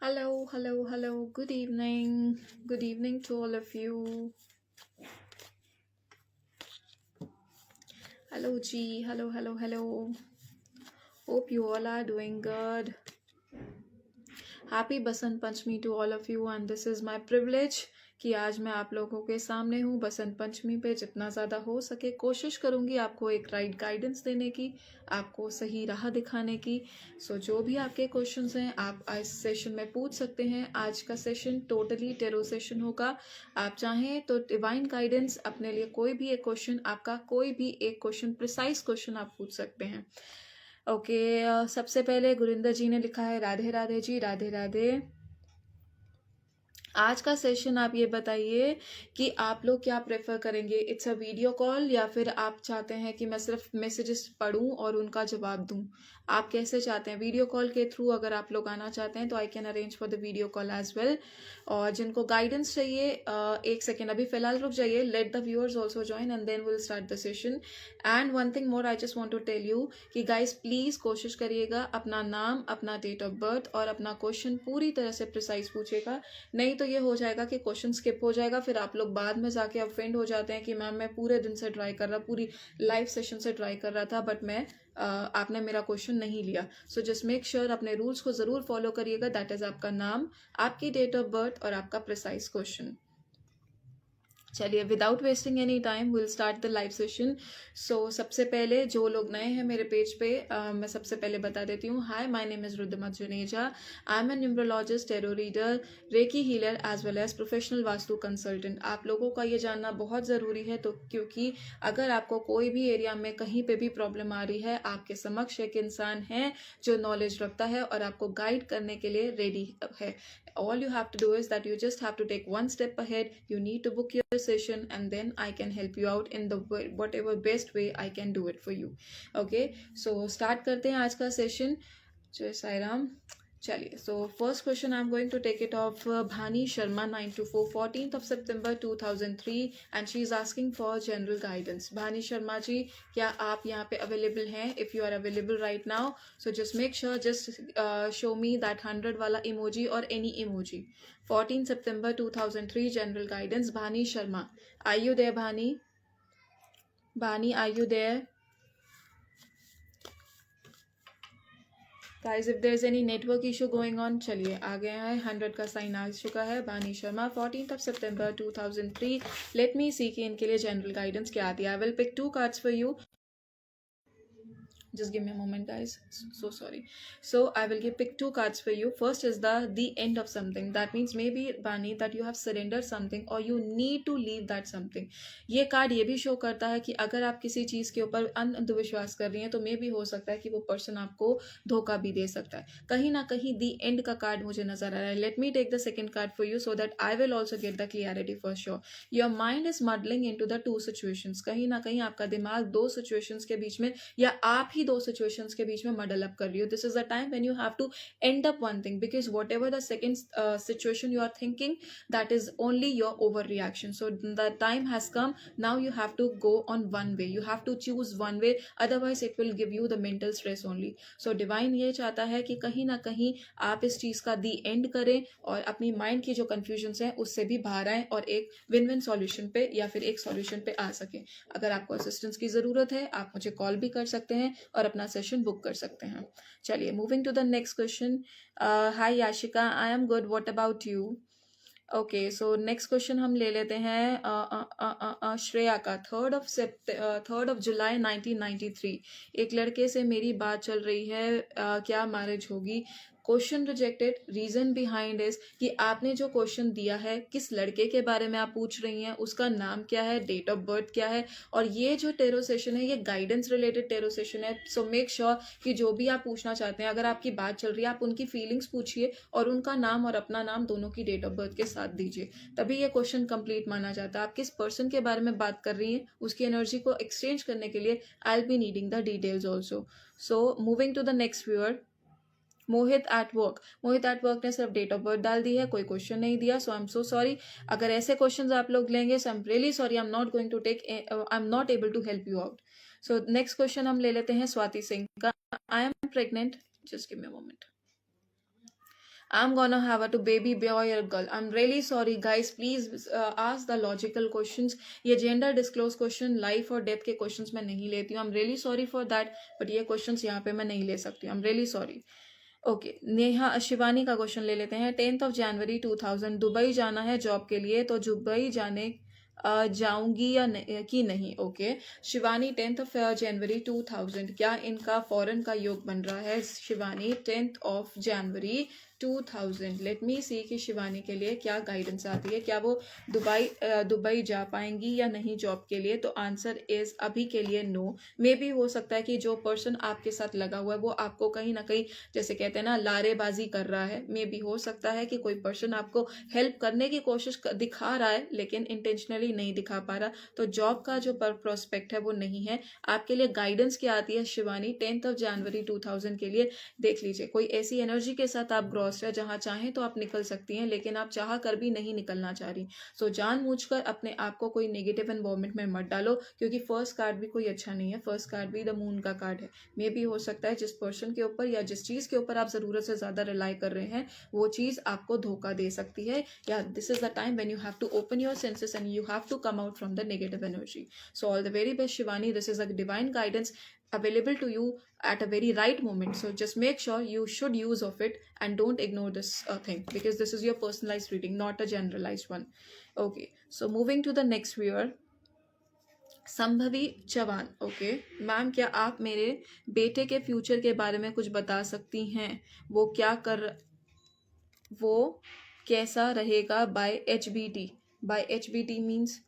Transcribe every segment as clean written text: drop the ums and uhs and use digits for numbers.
Hello, hello, hello. Good evening. Good evening to all of you. Hello, G. Hello, hello, hello. Hope you all are doing good. Happy Basant Panchami to all of you and this is my privilege कि आज मैं आप लोगों के सामने हूँ बसंत पंचमी पे। जितना ज़्यादा हो सके कोशिश करूँगी आपको एक राइट गाइडेंस देने की, आपको सही राह दिखाने की। जो भी आपके क्वेश्चंस हैं आप इस सेशन में पूछ सकते हैं। आज का सेशन टोटली टेरो सेशन होगा। आप चाहें तो डिवाइन गाइडेंस अपने लिए कोई भी एक क्वेश्चन, आपका कोई भी एक क्वेश्चन, प्रिसाइज क्वेश्चन आप पूछ सकते हैं। ओके, सबसे पहले गुरिंदर जी ने लिखा है राधे राधे जी, राधे राधे। आज का सेशन आप ये बताइए कि आप लोग क्या प्रेफर करेंगे, इट्स अ वीडियो कॉल या फिर आप चाहते हैं कि मैं सिर्फ मैसेजेस पढूं और उनका जवाब दूं। आप कैसे चाहते हैं? वीडियो कॉल के थ्रू अगर आप लोग आना चाहते हैं तो I can arrange for the video call as well. और जिनको गाइडेंस चाहिए, एक सेकेंड अभी फिलहाल रुक जाइए। Let the viewers also join and then will start the session. And one thing more I just want to tell you कि guys please कोशिश करिएगा अपना नाम, अपना डेट ऑफ बर्थ और अपना क्वेश्चन पूरी तरह से प्रिसाइज पूछेगा। नहीं तो ये हो जाएगा कि क्वेश्चन स्किप हो जाएगा, फिर आप लोग बाद में जाके ऑफेंड हो जाते हैं कि मैम मैं पूरे दिन से ट्राई कर रहा, पूरी लाइव सेशन से ट्राई कर रहा था बट मैं आपने मेरा क्वेश्चन नहीं लिया। सो जस्ट मेक श्योर अपने रूल्स को जरूर फॉलो करिएगा। दैट इज आपका नाम, आपकी डेट ऑफ बर्थ और आपका प्रिसाइज क्वेश्चन। चलिए without wasting any time will start the live session. सबसे पहले जो लोग नए हैं मेरे पेज पे, मैं सबसे पहले बता देती हूँ। Hi, my name is Rudrama Juneja. I am a numerologist, tarot reader, reiki healer as well as professional vastu consultant. आप लोगों का ये जानना बहुत ज़रूरी है तो क्योंकि अगर आपको कोई भी एरिया में कहीं पे भी प्रॉब्लम आ रही है, आपके समक्ष एक इंसान है जो नॉलेज रखता है और आपको गाइड करने के लिए रेडी है। All you have to do is that you just have to take one step ahead. You need to book your session and then I can help you out in the whatever best way I can do it for you. Okay, so start करते हैं आज का session. जय साई राम। चलिए, first question I am going to take it of Bhani Sharma 924 14th of September 2003 and she is asking for general guidance. Bhani Sharma ji, क्या आप यहाँ पे अवेलेबल हैं? If you are available right now so just make sure, just show me that 100 वाला emoji और any emoji. 14 September 2003 general guidance, Bhani Sharma. Are you there Bhani? Bhani, are you there? Guys if there is any network issue going on, चलिए आ गए हैं। 100 का sign आ चुका है। Bhani Sharma 14th of September 2003। Let me see कि इनके लिए जनरल गाइडेंस क्या आती है। I will pick 2 cards for you. Just give me a moment, guys. So sorry. So I will pick 2 cards for you. First is the end of something. That means maybe Bani that you have surrendered something or you need to leave that something. ये card ये भी show करता है कि अगर आप किसी चीज़ के ऊपर अंधविश्वास कर रही हैं तो मे भी हो सकता है कि वो पर्सन आपको धोखा भी दे सकता है। कहीं ना कहीं दी एंड का कार्ड मुझे नजर आ रहा है। Let me take the second card for you so that I will also get the clarity for sure. Your mind is muddling in to the 2 situations. कहीं ना कहीं आपका दिमाग 2 सिचुएशंस के बीच में या आप ही 2 सिचुएशंस के बीच में मडल अप कर रही हो। This is the time when you have to end up one thing because whatever the second situation you are thinking, that is only your overreaction. So the time has come, now you have to go on one way, you have to choose one way, otherwise it will give you the mental stress only. So divine ये चाहता है कि कहीं ना कहीं आप इस चीज का दी एंड करें और अपनी माइंड की जो कंफ्यूजन है उससे भी बाहर आए और एक विन विन सॉल्यूशन पे या फिर एक सॉल्यूशन पे आ सके। अगर आपको असिस्टेंस की जरूरत है आप मुझे कॉल भी कर सकते हैं और अपना सेशन बुक कर सकते हैं। चलिए moving to the next question. Hi Yashika, I am good, what about you? Okay, so next question हम ले लेते हैं श्रेया का। 3rd of July 1993। एक लड़के से मेरी बात चल रही है, क्या मैरिज होगी? Question rejected. Reason behind is कि आपने जो क्वेश्चन दिया है, किस लड़के के बारे में आप पूछ रही हैं, उसका नाम क्या है, डेट ऑफ बर्थ क्या है। और ये जो टेरो सेशन है ये गाइडेंस रिलेटेड टेरो सेशन है। सो मेक श्योर कि जो भी आप पूछना चाहते हैं, अगर आपकी बात चल रही है आप उनकी फीलिंग्स पूछिए और उनका नाम और अपना नाम दोनों की डेट ऑफ बर्थ के साथ दीजिए, तभी ये क्वेश्चन कंप्लीट माना जाता है। आप किस पर्सन के बारे में बात कर रही हैं उसकी एनर्जी को एक्सचेंज करने के लिए I will be needing the details also. So moving to the next viewer, Mohit at work. Mohit at work ने सिर्फ डेट ऑफ बर्थ डाल दी है, कोई क्वेश्चन नहीं दिया। सो आई एम सो सॉरी। अगर ऐसे क्वेश्चंस आप लोग लेंगे सो आई am really sorry, I am not going to take, I am not able to help you out. So next question हम ले लेते हैं स्वाति सिंह का। I am pregnant, just give me a moment. I'm gonna have a to baby boy or girl. I'm really sorry guys. Please ask the logical questions. ये gender disclose question, life और death के questions मैं नहीं लेती हूँ. I'm really sorry for that. But ये questions यहाँ पे मैं नहीं ले सकती हूँ. I'm really sorry. Okay Neha Shivani का क्वेश्चन ले लेते हैं. 10 जनवरी 2000 दुबई जाना है जॉब के लिए, तो दुबई जाने जाऊंगी या कि नहीं. ओके शिवानी 10 जनवरी 2000 क्या इनका फॉरेन का योग बन रहा है? शिवानी 10 जनवरी 2000 लेट मी सी कि शिवानी के लिए क्या गाइडेंस आती है. क्या वो दुबई जा पाएंगी या नहीं जॉब के लिए? तो आंसर इज अभी के लिए नो. मे भी हो सकता है कि जो पर्सन आपके साथ लगा हुआ है वो आपको कहीं ना कहीं जैसे कहते हैं ना लारेबाजी कर रहा है. मे भी हो सकता है कि कोई पर्सन आपको हेल्प करने की कोशिश दिखा रहा है लेकिन इंटेंशनली नहीं दिखा पा रहा. तो जॉब का जो प्रोस्पेक्ट है वो नहीं है. आपके लिए गाइडेंस क्या आती है शिवानी 10 जनवरी 2000 के लिए? देख लीजिए कोई ऐसी एनर्जी के साथ आप ग्रॉस है जहां चाहें तो आप निकल सकती हैं लेकिन आप चाह कर भी नहीं निकलना चाह रही. सो जानबूझकर अपने आप को कोई नेगेटिव एनवायरमेंट में मत डालो क्योंकि फर्स्ट कार्ड भी कोई अच्छा नहीं है. फर्स्ट कार्ड भी द मून का कार्ड है. मे भी हो सकता है जिस पर्सन के ऊपर या जिस चीज के ऊपर आप जरूरत से ज्यादा रिलाई कर रहे हैं वो चीज आपको धोखा दे सकती है. या this is the time when you have to open your senses and you have to come out from the negative energy. So all the very best Shivani. This is a divine guidance available to you at a very right moment, so just make sure you should use of it and don't ignore this thing because this is your personalized reading, not a generalized one. Okay, so moving to the next viewer, Sambhavi Chauhan. Okay ma'am क्या आप मेरे बेटे के future के बारे में कुछ बता सकती हैं? वो क्या कर वो कैसा रहेगा? By HBT. By HBT means.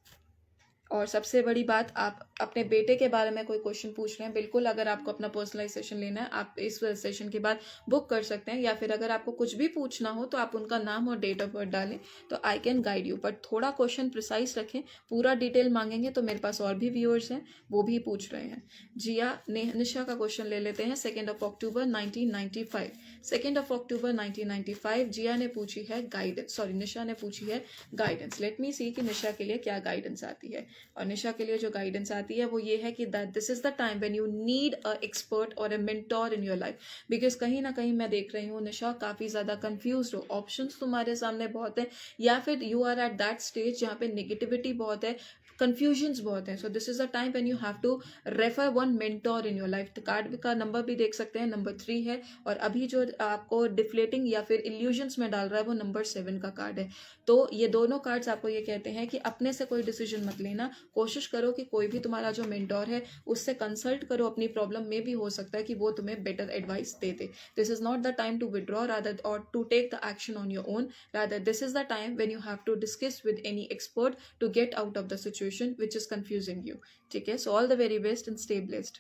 और सबसे बड़ी बात आप अपने बेटे के बारे में कोई क्वेश्चन पूछ रहे हैं, बिल्कुल अगर आपको अपना पर्सनलाइज सेशन लेना है आप इस सेशन के बाद बुक कर सकते हैं. या फिर अगर आपको कुछ भी पूछना हो तो आप उनका नाम और डेट ऑफ बर्थ डालें तो I can guide you. But थोड़ा क्वेश्चन प्रिसाइज रखें. पूरा डिटेल मांगेंगे तो मेरे पास और भी व्यूअर्स हैं वो भी पूछ रहे हैं. जिया निशा का क्वेश्चन ले लेते हैं. 2 अक्टूबर 1995. 2 अक्टूबर 1995 जिया ने पूछी है गाइडेंस. सॉरी निशा ने पूछी है गाइडेंस. लेट मी सी कि निशा के लिए क्या गाइडेंस आती है. और निशा के लिए जो गाइडेंस आती है वो ये है कि that this is the time when you need a expert or a mentor in your life. Because कहीं ना कहीं मैं देख रही हूँ निशा काफ़ी ज़्यादा कंफ्यूज हो. ऑप्शंस तुम्हारे सामने बहुत है या फिर you are at that stage जहाँ पे नेगेटिविटी बहुत है, कंफ्यूजन्स बहुत हैं. So this is the time when you have to refer one mentor in your life. Card का नंबर भी देख सकते हैं, नंबर 3 है. और अभी जो आपको डिफ्लेटिंग या फिर इल्यूजन्स में डाल रहा है वो नंबर 7 का कार्ड है. तो ये दोनों कार्ड्स आपको ये कहते हैं कि अपने से कोई डिसीजन मत लेना. कोशिश करो कि कोई भी तुम्हारा जो मेंटोर है उससे कंसल्ट करो अपनी प्रॉब्लम में. भी हो सकता है कि वो तुम्हें बेटर एडवाइस दे दे. This is not the time to withdraw rather or to take the action on your own. Rather this is the time when you have to discuss with any expert to get out of the situation which is confusing you. ठीक है. So all the very best and stay blessed.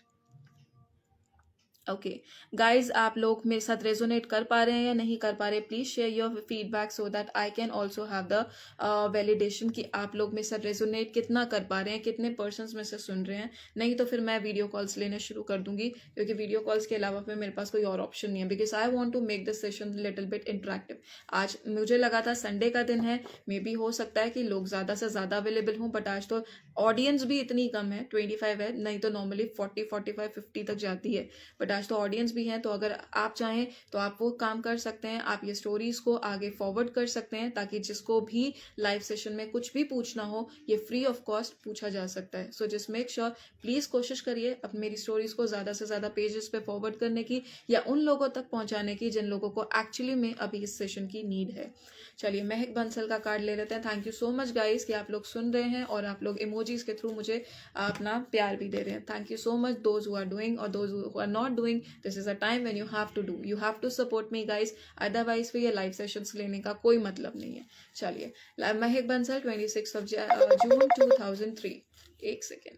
Okay guys आप लोग मेरे साथ resonate कर पा रहे हैं या नहीं कर पा रहे? Please share your feedback so that I can also have the validation कि आप लोग मेरे साथ रेजोनेट कितना कर पा रहे हैं, कितने पर्सन्स में से सुन रहे हैं. नहीं तो फिर मैं वीडियो कॉल्स लेने शुरू कर दूंगी क्योंकि वीडियो कॉल्स के अलावा फिर मेरे पास कोई और ऑप्शन नहीं है. Because I want to make this session little bit interactive. आज मुझे लगा था संडे का दिन है, मे बी हो सकता है कि लोग ज़्यादा से ज़्यादा अवेलेबल हों, बट आज तो ऑडियंस भी इतनी कम है, 25 है. नहीं तो नॉर्मली 40, 45, 50 तक जाती है. बट आज तो ऑडियंस भी हैं. तो अगर आप चाहें तो आप वो काम कर सकते हैं. आप ये स्टोरीज को आगे फॉरवर्ड कर सकते हैं ताकि जिसको भी लाइव सेशन में कुछ भी पूछना हो ये फ्री ऑफ कॉस्ट पूछा जा सकता है. सो जस्ट मेक श्योर प्लीज कोशिश करिए अब मेरी स्टोरीज को ज्यादा से ज्यादा पेजेस पे फॉरवर्ड करने की या उन लोगों तक पहुंचाने की जिन लोगों को एक्चुअली में अभी इस सेशन की नीड है. चलिए महक बंसल का कार्ड ले लेते हैं. Thank you so much guys कि आप लोग सुन रहे हैं और आप लोग इमोजीज के थ्रू मुझे अपना प्यार भी दे रहे हैं. Thank you so much those who are doing और those who are not doing. This is a time when you have to support me guys. Otherwise फिर ये लाइव सेशंस लेने का कोई मतलब नहीं है. चलिए महक बंसल 26 जून 2003. एक सेकेंड.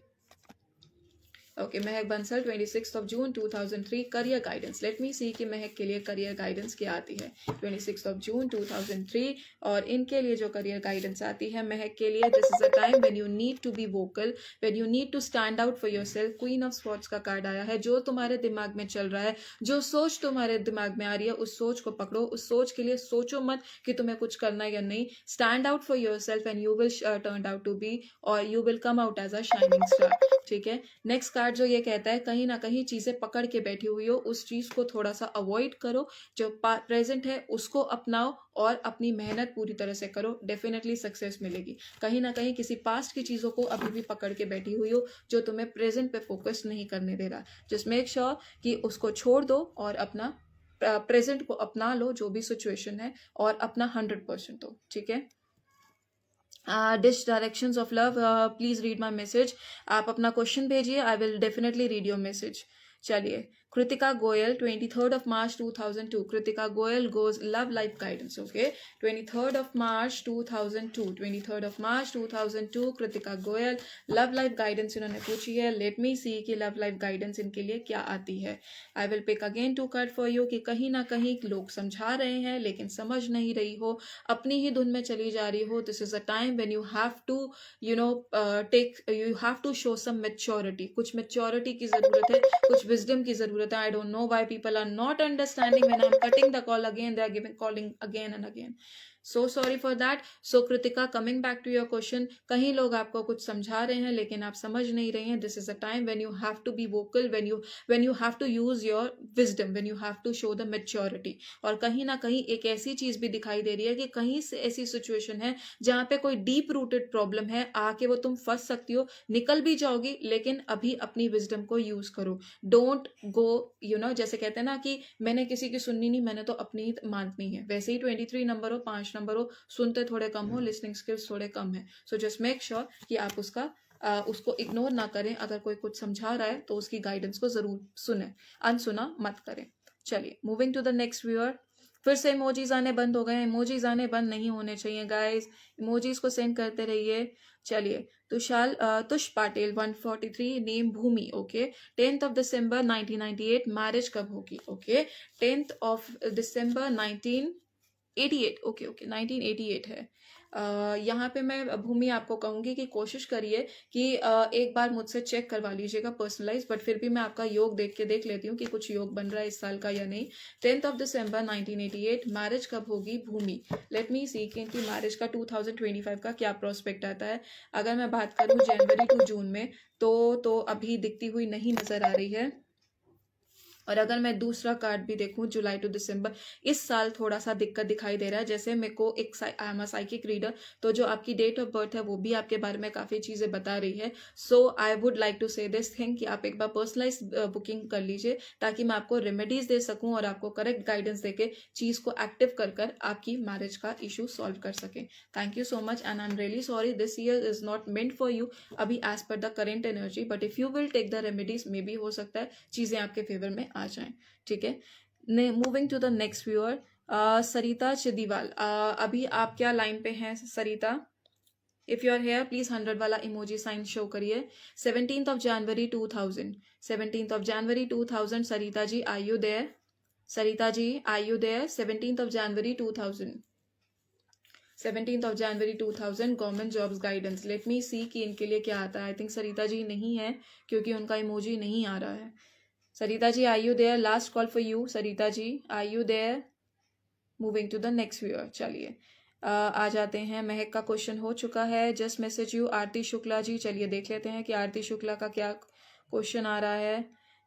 ओके महक बंसल 26 जून 2003 career guidance. Let me see कि महक के लिए करियर गाइडेंस क्या आती है 26 जून 2003. और इनके लिए जो करियर गाइडेंस आती है महक के लिए, this is a time when you need to be vocal, when you need to stand out for yourself. Queen of swords का कार्ड आया है. जो तुम्हारे दिमाग में चल रहा है, जो सोच तुम्हारे दिमाग में आ रही है उस सोच को पकड़ो. उस सोच के लिए सोचो मत कि तुम्हें कुछ करना है या नहीं. Stand out for yourself and you will turn out to be or you will come out as a shining star. ठीक है. नेक्स्ट कार्ड जो ये कहता है कहीं ना कहीं चीज़ें पकड़ के बैठी हुई हो, उस चीज़ को थोड़ा सा अवॉइड करो, जो प्रेजेंट है उसको अपनाओ और अपनी मेहनत पूरी तरह से करो, डेफिनेटली सक्सेस मिलेगी। कहीं ना कहीं किसी पास्ट की चीज़ों को अभी भी पकड़ के बैठी हुई हो जो तुम्हें प्रेजेंट पे फोकस नहीं करने दे रहा। जस्ट मेक श्योर कि उसको छोड़ दो और अपना प्रेजेंट को अपना लो, जो भी सिचुएशन है, और अपना 100% दो, ठीक है। This directions of love, please read my message. आप अपना क्वेश्चन भेजिए, I will definitely read your message. चलिए, Kritika Goyal, 23rd of March 2002, Kritika Goyal goes love life guidance, okay, 23rd of March 2002, 23rd of March 2002, Kritika Goyal love life guidance इन्होंने पूछी है। Let me see कि love life guidance इनके लिए क्या आती है। I will pick again 2 card for you कि कहीं ना कहीं लोग समझा रहे हैं लेकिन समझ नहीं रही हो, अपनी ही धुन में चली जा रही हो। This is a time when you have to you have to show some maturity, कुछ मैच्योरिटी की जरूरत है, कुछ विजडम की जरूरत है। I don't know why people are not understanding when I'm cutting the call again. They are giving calling again and again. So sorry for that. So Kritika, coming back to your question, कहीं लोग आपको कुछ समझा रहे हैं लेकिन आप समझ नहीं रहे हैं. This is a time when you have to be vocal, when you have to use your wisdom, when you have to show the maturity. और कहीं ना कहीं एक ऐसी चीज भी दिखाई दे रही है कि कहीं से ऐसी सिचुएशन है जहाँ पे कोई डीप रूटेड प्रॉब्लम है, आके वो तुम फंस सकती हो, निकल भी जाओगी, लेकिन अभी अपनी विजडम को यूज करो। डोंट गो जैसे कहते हैं ना कि मैंने किसी की सुननी नहीं, मैंने तो अपनी ही माननी है, वैसे ही 23 नंबर हो, 5 नंबर हो, सुनते थोड़े कम हो, लिसनिंग स्किल्स थोड़े कम है। सो जस्ट मेक श्योर कि आप उसको इग्नोर ना करें। अगर कोई कुछ समझा रहा है तो उसकी गाइडेंस को जरूर सुने, अनसुना मत करें। चलिए, moving to the next viewer. फिर से इमोजीज आने बंद हो गए। इमोजीज आने बंद नहीं होने चाहिए गाइस, इमोजीज को सेंड करते रहिए। चलिए, Tush Patil 143, name Bhumi, okay. 10th of December 1998, marriage कब होगी, okay. 10th of December 1988, okay okay 1988 है। यहाँ पे मैं भूमि आपको कहूंगी कि कोशिश करिए कि एक बार मुझसे चेक करवा लीजिएगा पर्सनलाइज, बट फिर भी मैं आपका योग देख लेती हूँ कि कुछ योग बन रहा है इस साल का या नहीं। 10th of December 1988, मैरिज कब होगी भूमि। लेट मी सी कि इनकी मैरिज का 2025 का क्या प्रोस्पेक्ट आता है। अगर मैं बात करूँ जनवरी टू जून में तो अभी दिखती हुई नहीं नजर आ रही है। और अगर मैं दूसरा कार्ड भी देखूं जुलाई टू दिसंबर, इस साल थोड़ा सा दिक्कत दिखाई दे रहा है। जैसे मेरे को I am a psychic reader, तो जो आपकी डेट ऑफ बर्थ है वो भी आपके बारे में काफ़ी चीज़ें बता रही है। सो आई वुड लाइक टू से दिस थिंग कि आप एक बार पर्सनलाइज बुकिंग कर लीजिए ताकि मैं आपको रेमेडीज दे सकूं और आपको करेक्ट गाइडेंस देके चीज़ को एक्टिव कर आपकी मैरिज का इशू सॉल्व कर सकें। Thank you so much and I am really sorry, this year is not meant for you अभी as per the current energy, but if you will take the remedies maybe हो सकता है चीज़ें आपके favour में आ जाएं, ठीक है। Moving to the next viewer, Sarita Chidiwal, अभी आप क्या लाइन पे हैं Sarita? If you are here please 100 वाला इमोजी साइन शो करिए। 17th of January 2000, 17th of January 2000, Sarita ji are you there? Sarita ji are you there? 17th of January 2000, 17th of January 2000, government jobs guidance. Let me see कि इनके लिए क्या आता है। I think Sarita ji नहीं है क्योंकि उनका इमोजी नहीं आ रहा है। Sarita ji are you there? Last call for you Sarita ji, are you there? Moving to the next viewer. चलिए, आ जाते हैं। महक का क्वेश्चन हो चुका है। जस्ट मैसेज यू आरती शुक्ला जी। चलिए देख लेते हैं कि आरती शुक्ला का क्या क्वेश्चन आ रहा है।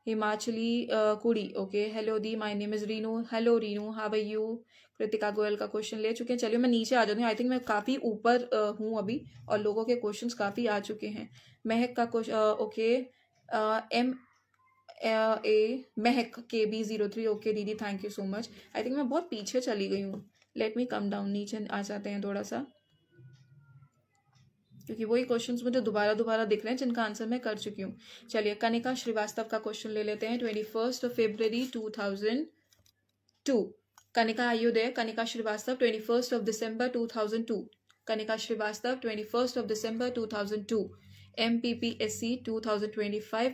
हिमाचली कुड़ी, ओके। हेलो दी, my name is Renu. Hello Renu, how are you? Kritika Goyal का क्वेश्चन ले चुके हैं। चलिए मैं नीचे आ जाती हूँ, आई थिंक मैं काफ़ी ऊपर हूँ अभी और लोगों के क्वेश्चंस काफ़ी आ चुके हैं। महक का क्वेश्चन, ओके। महक KB03, ओके दीदी, thank you so much. I think मैं बहुत पीछे चली गई हूँ। लेट मी कम डाउन, नीचे आ जाते हैं थोड़ा सा, क्योंकि वही क्वेश्चंस मुझे दोबारा दिख रहे हैं जिनका आंसर मैं कर चुकी हूँ। चलिए, कनिका श्रीवास्तव का क्वेश्चन ले लेते हैं। 21st of February 2002, Kanika are you there? Kanika Srivastava 21st of December 2002, Kanika Srivastava 21st of December 2002, MPPSC 2025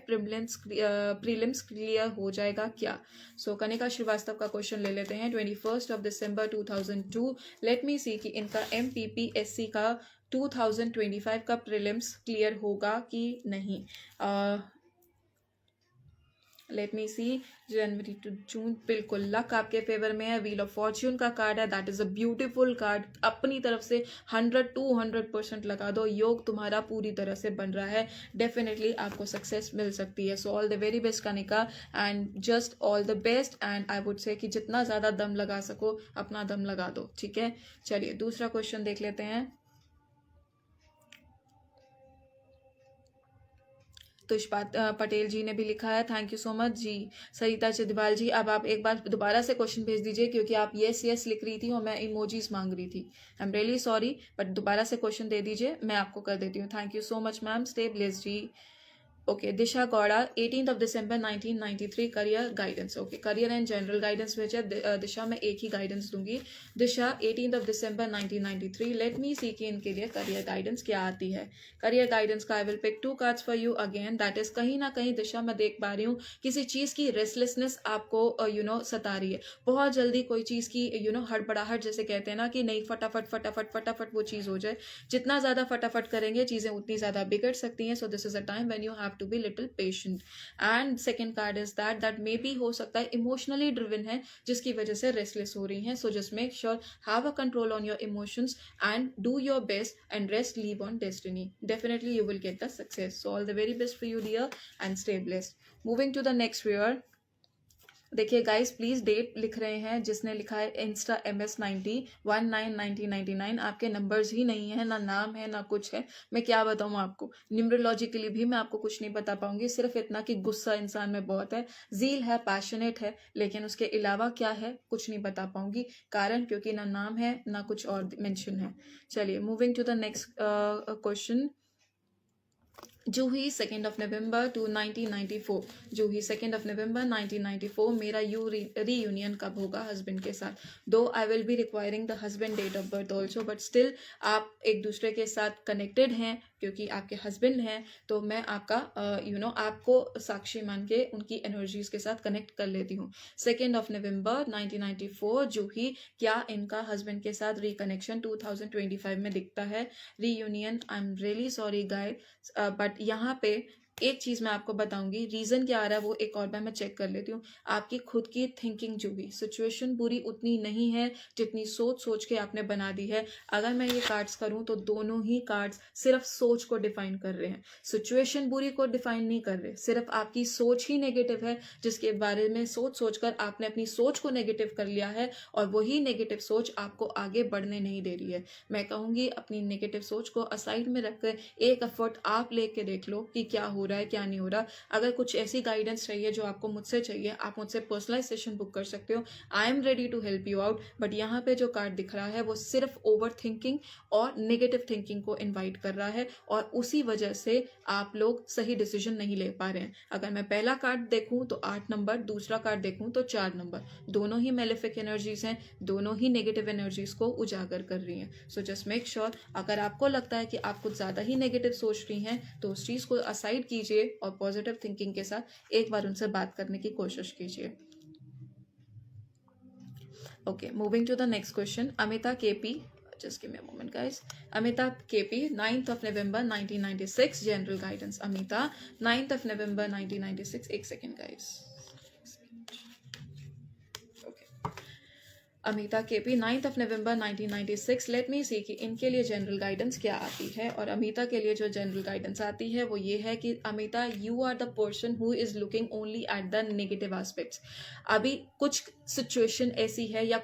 prelims clear हो जाएगा क्या? सो कनिका श्रीवास्तव का क्वेश्चन ले लेते हैं। 21st of December 2002, let me see कि इनका MPPSC का 2025 का प्रीलिम्स क्लियर होगा कि नहीं। Late me C, January to June, बिल्कुल लक आपके फेवर में है। व्हील ऑफ फॉर्च्यून का कार्ड है, that is a beautiful card. अपनी तरफ से 100-200% लगा दो, योग तुम्हारा पूरी तरह से बन रहा है, डेफिनेटली आपको सक्सेस मिल सकती है। So all the very best Kanika, and just all the best, and I would say कि जितना ज़्यादा दम लगा सको अपना दम लगा दो, ठीक है। चलिए दूसरा क्वेश्चन देख लेते हैं। पटेल जी ने भी लिखा है, थैंक यू सो मच जी। सरिता चिदवाल जी, अब आप एक बार दोबारा से क्वेश्चन भेज दीजिए, क्योंकि आप यस यस लिख रही थी और मैं इमोजीज मांग रही थी। आई एम रियली सॉरी, बट दोबारा से क्वेश्चन दे दीजिए, मैं आपको कर देती हूँ। Thank you so much ma'am, stay blessed ji. Okay, Disha Gowda, 18 दिसंबर 1993, career guidance. Okay, career and general guidance भेजा। दिशा मैं एक ही गाइडेंस दूंगी। दिशा 18 दिसंबर 1993, लेट मी सी कि इनके लिए करियर गाइडेंस क्या आती है। करियर गाइडेंस का I will pick 2 cards for you again, that is कहीं ना कहीं दिशा मैं देख पा रही हूँ किसी चीज की रेस्टलेसनेस आपको सता रही है। बहुत जल्दी कोई चीज की हड़बड़ाहट, जैसे कहते हैं ना कि नहीं, फटाफट फटाफट फटाफट वो चीज हो जाए। जितना ज्यादा फटाफट करेंगे चीजें उतनी ज्यादा बिगड़ सकती हैं। So this is a time when you have to be little patient. And second card is that maybe हो सकता है इमोशनली ड्रिवन है, जिसकी वजह से रेस्टलेस हो रही हैं। So just make sure, have a control on your emotions and do your best and rest, leave on destiny, definitely you will get the success. So all the very best for you dear, and stay blessed. Moving to the next viewer, देखिए guys, please date लिख रहे हैं जिसने लिखा है Insta MS90 1999, आपके numbers ही नहीं है, ना नाम है ना कुछ है। मैं क्या बताऊं आपको, न्यूमरोलॉजिकली भी मैं आपको कुछ नहीं बता पाऊंगी, सिर्फ इतना कि गुस्सा इंसान में बहुत है, जील है, पैशनेट है, लेकिन उसके अलावा क्या है कुछ नहीं बता पाऊंगी, कारण क्योंकि ना नाम है ना कुछ और मेंशन है। चलिए moving to the next question. Juhi 2 नवंबर टू 1994, जूही 2 नवंबर 1994, मेरा रीयूनियन कब होगा हस्बैंड के साथ। Though I will be requiring the husband date of birth also, but still आप एक दूसरे के साथ कनेक्टेड हैं क्योंकि आपके हस्बैंड हैं, तो मैं आपका आपको साक्षी मान के उनकी एनर्जीज के साथ कनेक्ट कर लेती हूँ। 2 नवंबर 1994, जूही, क्या इनका हस्बैंड के साथ रिकनेक्शन 2025 में दिखता है, reunion. I am really sorry guy, but यहाँ पे एक चीज मैं आपको बताऊंगी, रीजन क्या आ रहा है वो एक और बार मैं चेक कर लेती हूँ। आपकी खुद की थिंकिंग जो भी, सिचुएशन बुरी उतनी नहीं है जितनी सोच सोच के आपने बना दी है। अगर मैं ये कार्ड्स करूं तो दोनों ही कार्ड्स सिर्फ सोच को डिफाइन कर रहे हैं, सिचुएशन बुरी को डिफाइन नहीं कर रहे, सिर्फ आपकी सोच ही नेगेटिव है, जिसके बारे में सोच सोचकर आपने अपनी सोच को नेगेटिव कर लिया है, और वही नेगेटिव सोच आपको आगे बढ़ने नहीं दे रही है। मैं कहूंगी अपनी नेगेटिव सोच को असाइड में रखकर एक एफर्ट आप लेके देख लो कि क्या हो रहा है क्या नहीं हो रहा। अगर कुछ ऐसी गाइडेंस चाहिए जो आपको मुझसे चाहिए, आप मुझसे पर्सनलाइज सेशन बुक कर सकते हो। I am ready to help you out, but यहाँ पे जो कार्ड दिख रहा है वो सिर्फ ओवर थिंकिंग और नेगेटिव थिंकिंग को इन्वाइट कर रहा है, और उसी वजह से आप लोग सही डिसीजन नहीं ले पा रहे हैं। अगर मैं पहला कार्ड देखूं तो 8 नंबर, दूसरा कार्ड देखूं तो 4 नंबर, दोनों ही मेलेफिक एनर्जीज हैं, दोनों ही नेगेटिव एनर्जीज को उजागर कर रही हैं। सो जस्ट मेक श्योर, अगर आपको लगता है कि आप कुछ ज़्यादा ही नेगेटिव सोच रही हैं तो उस चीज़ को असाइड कीजिए और पॉजिटिव थिंकिंग के साथ एक बार उनसे बात करने की कोशिश कीजिए। Okay, moving to the next question. Amita KP, just give me a moment guys. Amita KP, 9th November 1996, general guidance। Amita 9th November 1996, एक second guys। Amita KP, 9th November 1996, let me see कि इनके लिए जनरल गाइडेंस क्या आती है। और अमिता के लिए जो जनरल गाइडेंस आती है वो ये है कि Amita, you are the person who is looking only at the negative aspects. अभी कुछ सिचुएशन ऐसी है या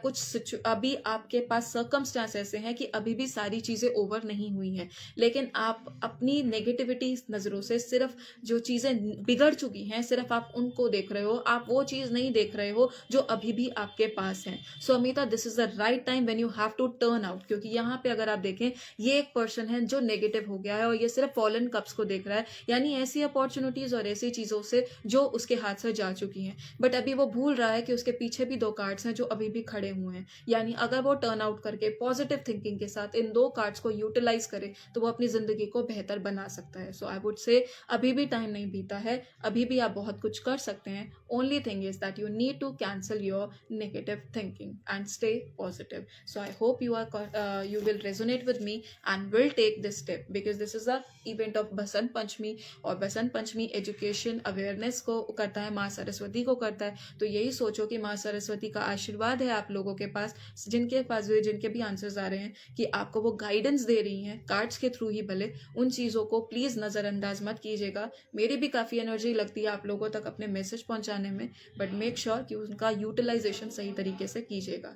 अभी आपके पास सर्कमस्टांस ऐसे हैं कि अभी भी सारी चीज़ें ओवर नहीं हुई हैं, लेकिन आप अपनी नेगेटिविटी नज़रों से सिर्फ जो चीज़ें बिगड़ चुकी हैं सिर्फ आप उनको देख रहे हो, आप वो चीज़ नहीं देख रहे हो जो अभी भी आपके पास है। So Amita, this is the right time when you have to turn out, क्योंकि यहाँ पे अगर आप देखें ये एक पर्सन है जो नेगेटिव हो गया है और ये सिर्फ फॉलन कप्स को देख रहा है, यानी ऐसी अपॉर्चुनिटीज और ऐसी चीज़ों से जो उसके हाथ से जा चुकी हैं, बट अभी वो भूल रहा है कि उसके पीछे भी 2 कार्ड्स हैं जो अभी भी खड़े हुए हैं। यानी अगर वो टर्न आउट करके पॉजिटिव थिंकिंग के साथ इन 2 कार्ड्स को यूटिलाइज करे तो वो अपनी जिंदगी को बेहतर बना सकता है। सो आई वुड से अभी भी टाइम नहीं बीता है, अभी भी आप बहुत कुछ कर सकते हैं, only thing is that you need to cancel your negative thinking and stay positive. So I hope you will resonate with me and will take this step, because this is a event of Basant Panchami, और Basant Panchami education awareness को करता है, माँ सरस्वती को करता है। तो यही सोचो कि माँ सरस्वती का आशीर्वाद है आप लोगों के पास, जिनके भी आंसर्स आ रहे हैं, कि आपको वो गाइडेंस दे रही हैं कार्ड्स के थ्रू ही भले, उन चीज़ों को प्लीज़ नज़रअंदाज मत कीजिएगा। मेरी भी काफ़ी एनर्जी लगती है आप लोगों तक अपने मैसेज पहुंचाने में, बट मेक श्योर कि उनका यूटिलाइजेशन सही तरीके से कीजिएगा।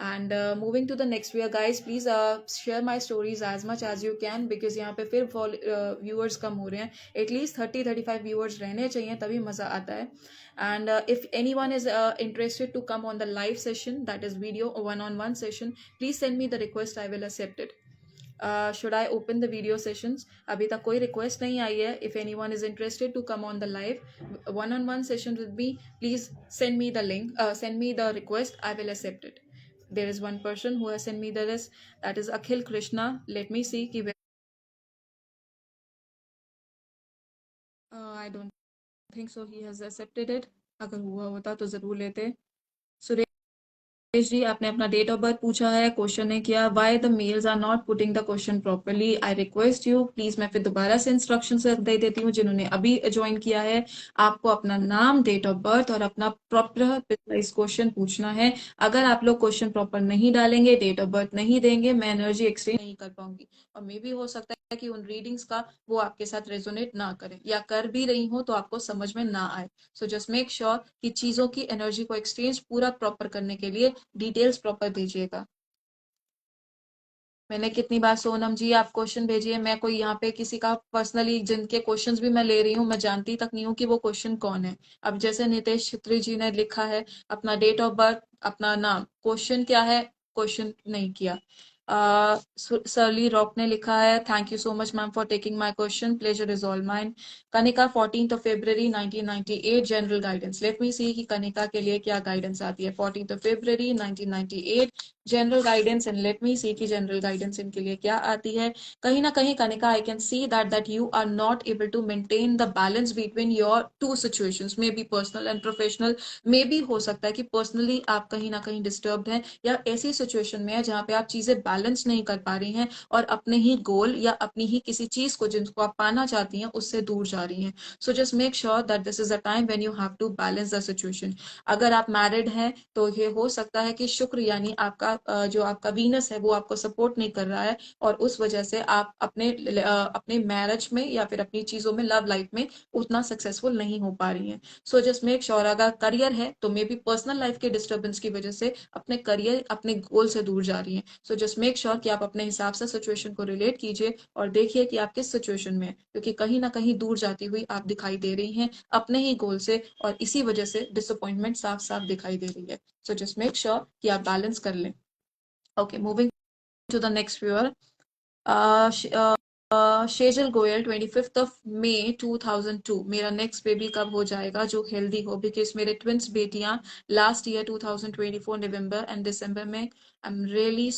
And moving to the next viewer guys, please share my stories as much as you can, because यहाँ पे फिर व्यूअर्स कम हो रहे हैं। एटलीस्ट 30-35 व्यूअर्स रहने चाहिए, तभी मज़ा आता है। And if anyone is interested to come on the live session, that is video one-on-one session, please send me the request, I will accept it. Should I open the video sessions? अभी तक कोई request नहीं आई है. If anyone is interested to come on the live one-on-one session with me, please send me the link, send me the request, I will accept it. There is one person who has sent me the list, that is Akhil Krishna. Let me see कि I don't think so he has accepted it. अगर हुआ होता तो जरूर लेते। सुरेश जी, आपने अपना date of birth पूछा है, क्वेश्चन ने किया why the males are not putting the question properly. I request you please, मैं फिर दोबारा से इंस्ट्रक्शन दे देती हूँ जिन्होंने अभी ज्वाइन किया है। आपको अपना नाम, डेट ऑफ बर्थ और अपना प्रॉपर प्रिसाइज क्वेश्चन पूछना है। अगर आप लोग क्वेश्चन प्रॉपर नहीं डालेंगे, डेट ऑफ बर्थ नहीं देंगे, मैं एनर्जी एक्सचेंज नहीं कर पाऊंगी, और मे भी हो सकता है कि उन रीडिंग्स का वो आपके साथ रेजोनेट ना करे, या कर भी रही हो तो आपको समझ में ना आए। सो जस्ट मेक श्योर कि चीजों की एनर्जी को एक्सचेंज पूरा प्रॉपर करने के लिए डिटेल्स प्रॉपर दीजिएगा। मैंने कितनी बार, सोनम जी आप क्वेश्चन भेजिए, मैं कोई यहाँ पे किसी का पर्सनली जिनके क्वेश्चंस भी मैं ले रही हूँ, मैं जानती तक नहीं हूँ कि वो क्वेश्चन कौन है। अब जैसे नितेश छत्री जी ने लिखा है अपना डेट ऑफ बर्थ, अपना नाम, क्वेश्चन क्या है, क्वेश्चन नहीं किया। सरली रॉक ने लिखा है thank you so much ma'am for taking my question, pleasure is all mine. Kanika 14th of February 1998 general guidance, let me see कि कनिका के लिए क्या गाइडेंस आती है। 14th of February 1998 general guidance, and let me see कि general guidance इनके लिए क्या आती है। कहीं ना कहीं Kanika, I can see that you are not able to maintain the balance between your two situations, maybe personal and professional. Maybe हो सकता है कि पर्सनली आप कहीं ना कहीं डिस्टर्ब्ड हैं, या ऐसी सिचुएशन में है जहां पे आप चीजें बैलेंस नहीं कर पा रही हैं, और अपने ही गोल या अपनी ही किसी चीज को जिनको आप पाना चाहती हैं उससे दूर जा रही हैं। So just make sure that this is a time when you have to balance the situation. अगर आप मैरिड हैं तो ये हो सकता है कि शुक्र यानी आपका जो आपका वीनस है वो आपको सपोर्ट नहीं कर रहा है, और उस वजह से आप अपने मैरिज में या फिर अपनी चीजों में, लव लाइफ में उतना सक्सेसफुल नहीं हो पा रही हैं। सो जस्ट मेक श्योर, अगर करियर है तो मे बी पर्सनल लाइफ के डिस्टर्बेंस की वजह से अपने करियर, अपने गोल से दूर जा रही हैं। सो जस्ट मेक श्योर कि आप अपने हिसाब से सिचुएशन को रिलेट कीजिए और देखिए कि आप किस सिचुएशन में है, क्योंकि कहीं ना कहीं दूर जाती हुई आप दिखाई दे रही हैं अपने ही गोल से, और इसी वजह से डिसअपॉइंटमेंट साफ साफ दिखाई दे रही है। सो जस्ट मेक श्योर कि आप बैलेंस कर लें। Okay, moving to the next viewer. Shejal Goyal 25th of May 2002, मेरा नेक्स्ट बेबी कब हो जाएगा जो हेल्दी हो, बिकॉज मेरे ट्विंस बेटियां last year 2024 November and December में। I am really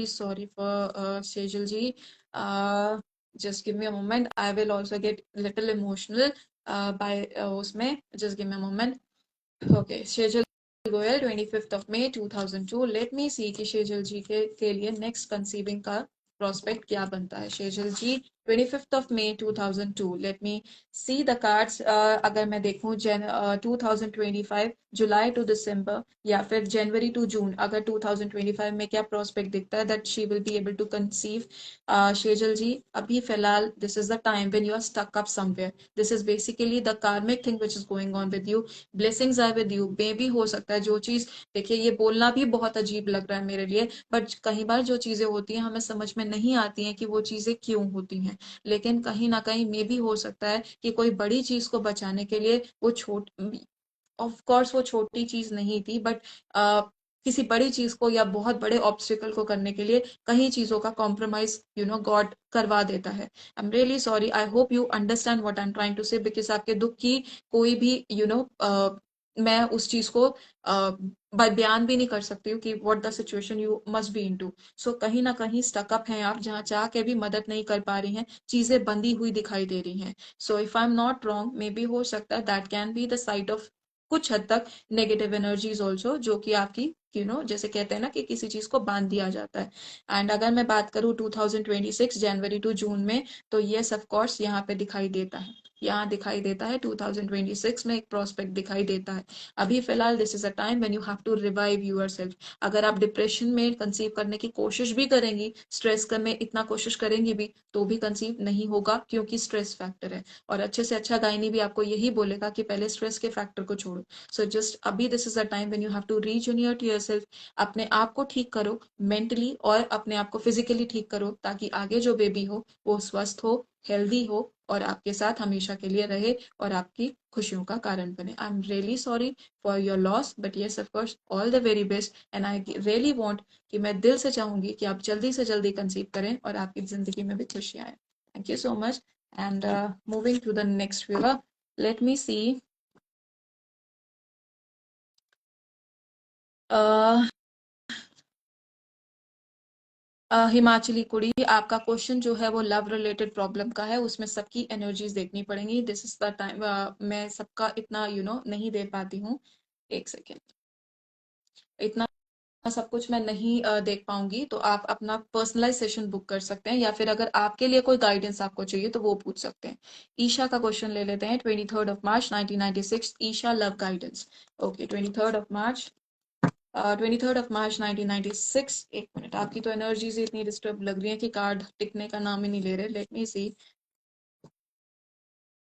sorry for Shejal ji. Just give me a moment, I will also get little emotional by उसमें, just give me a moment. Okay, Shejal Goyal 25th of May 2002, let me see कि शेजल जी के लिए next conceiving का prospect क्या बनता है। शेजल जी 25th of May 2002, let me see the cards. अगर मैं देखूं 2025 जुलाई टू दिसंबर, या फिर जनवरी टू जून, अगर 2025 में क्या प्रोस्पेक्ट दिखता है that she will be able to conceive. Shejal ji, अभी फिलहाल this is the time when you are stuck up somewhere, this is basically the karmic thing which is going on with you. Blessings are with you. मे भी हो सकता है जो चीज, देखिए ये बोलना भी बहुत अजीब लग रहा है मेरे लिए, बट कई बार जो चीजें होती हैं हमें समझ में नहीं आती हैं कि वो चीजें क्यों होती हैं, लेकिन कहीं ना कहीं मे भी हो सकता है कि कोई बड़ी चीज को बचाने के लिए वो ऑफ कोर्स वो छोटी चीज नहीं थी, बट किसी बड़ी चीज को या बहुत बड़े ऑब्स्टिकल को करने के लिए कहीं चीजों का कॉम्प्रोमाइज गॉड करवा देता है। I am really sorry, I hope you understand what I am trying to say, because आपके दुख की कोई भी मैं उस चीज को बयान भी नहीं कर सकती हूँ कि what the situation you must be into. So कहीं ना कहीं स्टकअप हैं आप, जहाँ चाह के भी मदद नहीं कर पा रही हैं, चीजें बंधी हुई दिखाई दे रही हैं। So if I am not wrong, may be हो सकता है that can be the side of कुछ हद तक नेगेटिव एनर्जीज ऑल्सो, जो कि आपकी जैसे कहते हैं ना कि किसी चीज को बांध दिया जाता है। एंड अगर मैं बात करूँ 2026 जनवरी टू जून में, तो यस ऑफ कोर्स यहाँ पे दिखाई देता है, यहाँ दिखाई देता है 2026 में एक प्रोस्पेक्ट दिखाई देता है। अभी फिलहाल this is a time when you have to revive your. अगर आप डिप्रेशन में कंसीव करने की कोशिश भी करेंगी, स्ट्रेस कर में इतना कोशिश करेंगी भी, तो भी कंसीव नहीं होगा, क्योंकि स्ट्रेस फैक्टर है। और अच्छे से अच्छा गायनी भी आपको यही बोलेगा कि पहले स्ट्रेस के फैक्टर को छोड़ो। सो जस्ट अभी this is a time when you have to रीजूनियर to yourself. अपने आप को ठीक करो मेंटली, और अपने आप को फिजिकली ठीक करो, ताकि आगे जो बेबी हो वो स्वस्थ हो, हेल्दी हो, और आपके साथ हमेशा के लिए रहे, और आपकी खुशियों का कारण बने। आई am really sorry for your loss, but yes of course all the very best. And I really want कि मैं दिल से चाहूंगी कि आप जल्दी से जल्दी कंसीव करें और आपकी जिंदगी में भी खुशियां आए। Thank you so much. And moving to the next viewer, late me सी। हिमाचली कुड़ी, आपका क्वेश्चन जो है वो लव रिलेटेड प्रॉब्लम का है, उसमें सबकी एनर्जीज देखनी पड़ेंगी। दिस इज द टाइम, मैं सबका इतना नहीं दे पाती हूँ। एक सेकेंड, इतना सब कुछ मैं नहीं देख पाऊंगी, तो आप अपना पर्सनलाइज सेशन बुक कर सकते हैं, या फिर अगर आपके लिए कोई गाइडेंस आपको चाहिए तो वो पूछ सकते हैं। ईशा का क्वेश्चन ले लेते हैं, 23 मार्च 1996, ईशा लव गाइडेंस। ओके, 23 मार्च 1996। एक मिनट, आपकी तो एनर्जीज इतनी डिस्टर्ब लग रही है कि कार्ड टिकने का नाम ही नहीं ले रहे। लेट मी सी।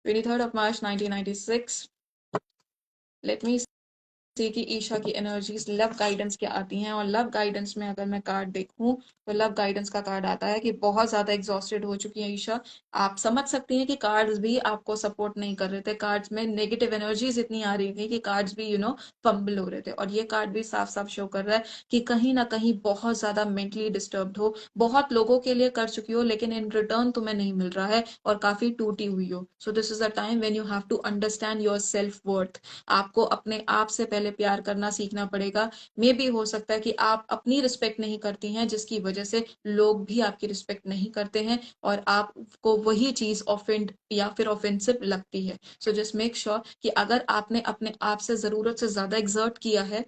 23 मार्च 1996, लेट मी सी कि ईशा की एनर्जीज लव गाइडेंस क्या आती हैं। और लव गाइडेंस में अगर मैं कार्ड देखूं, तो लव गाइडेंस का कार्ड आता है कि बहुत ज्यादा एग्जॉस्टेड हो चुकी है ईशा। आप समझ सकती हैं कि कार्ड्स भी आपको सपोर्ट नहीं कर रहे थे, कार्ड्स में नेगेटिव एनर्जीज इतनी आ रही थी कि कार्ड्स भी फंबल हो रहे थे। और ये कार्ड भी साफ साफ शो कर रहा है कि कहीं ना कहीं बहुत ज्यादा मेंटली डिस्टर्ब्ड हो, बहुत लोगों के लिए कर चुकी हो, लेकिन इन रिटर्न तुम्हें नहीं मिल रहा है, और काफी टूटी हुई हो। So this is a time when you have to understand your self worth. आपको अपने आप से पहले प्यार करना सीखना पड़ेगा। मे भी हो सकता है कि आप अपनी रिस्पेक्ट नहीं करती हैं, जिसकी वजह से लोग भी आपकी रिस्पेक्ट नहीं करते हैं, और आपको वही चीज ऑफेंड या फिर ऑफेंसिव लगती है। सो जस्ट मेक श्योर कि अगर आपने अपने आप से जरूरत से ज्यादा एक्सर्ट किया है,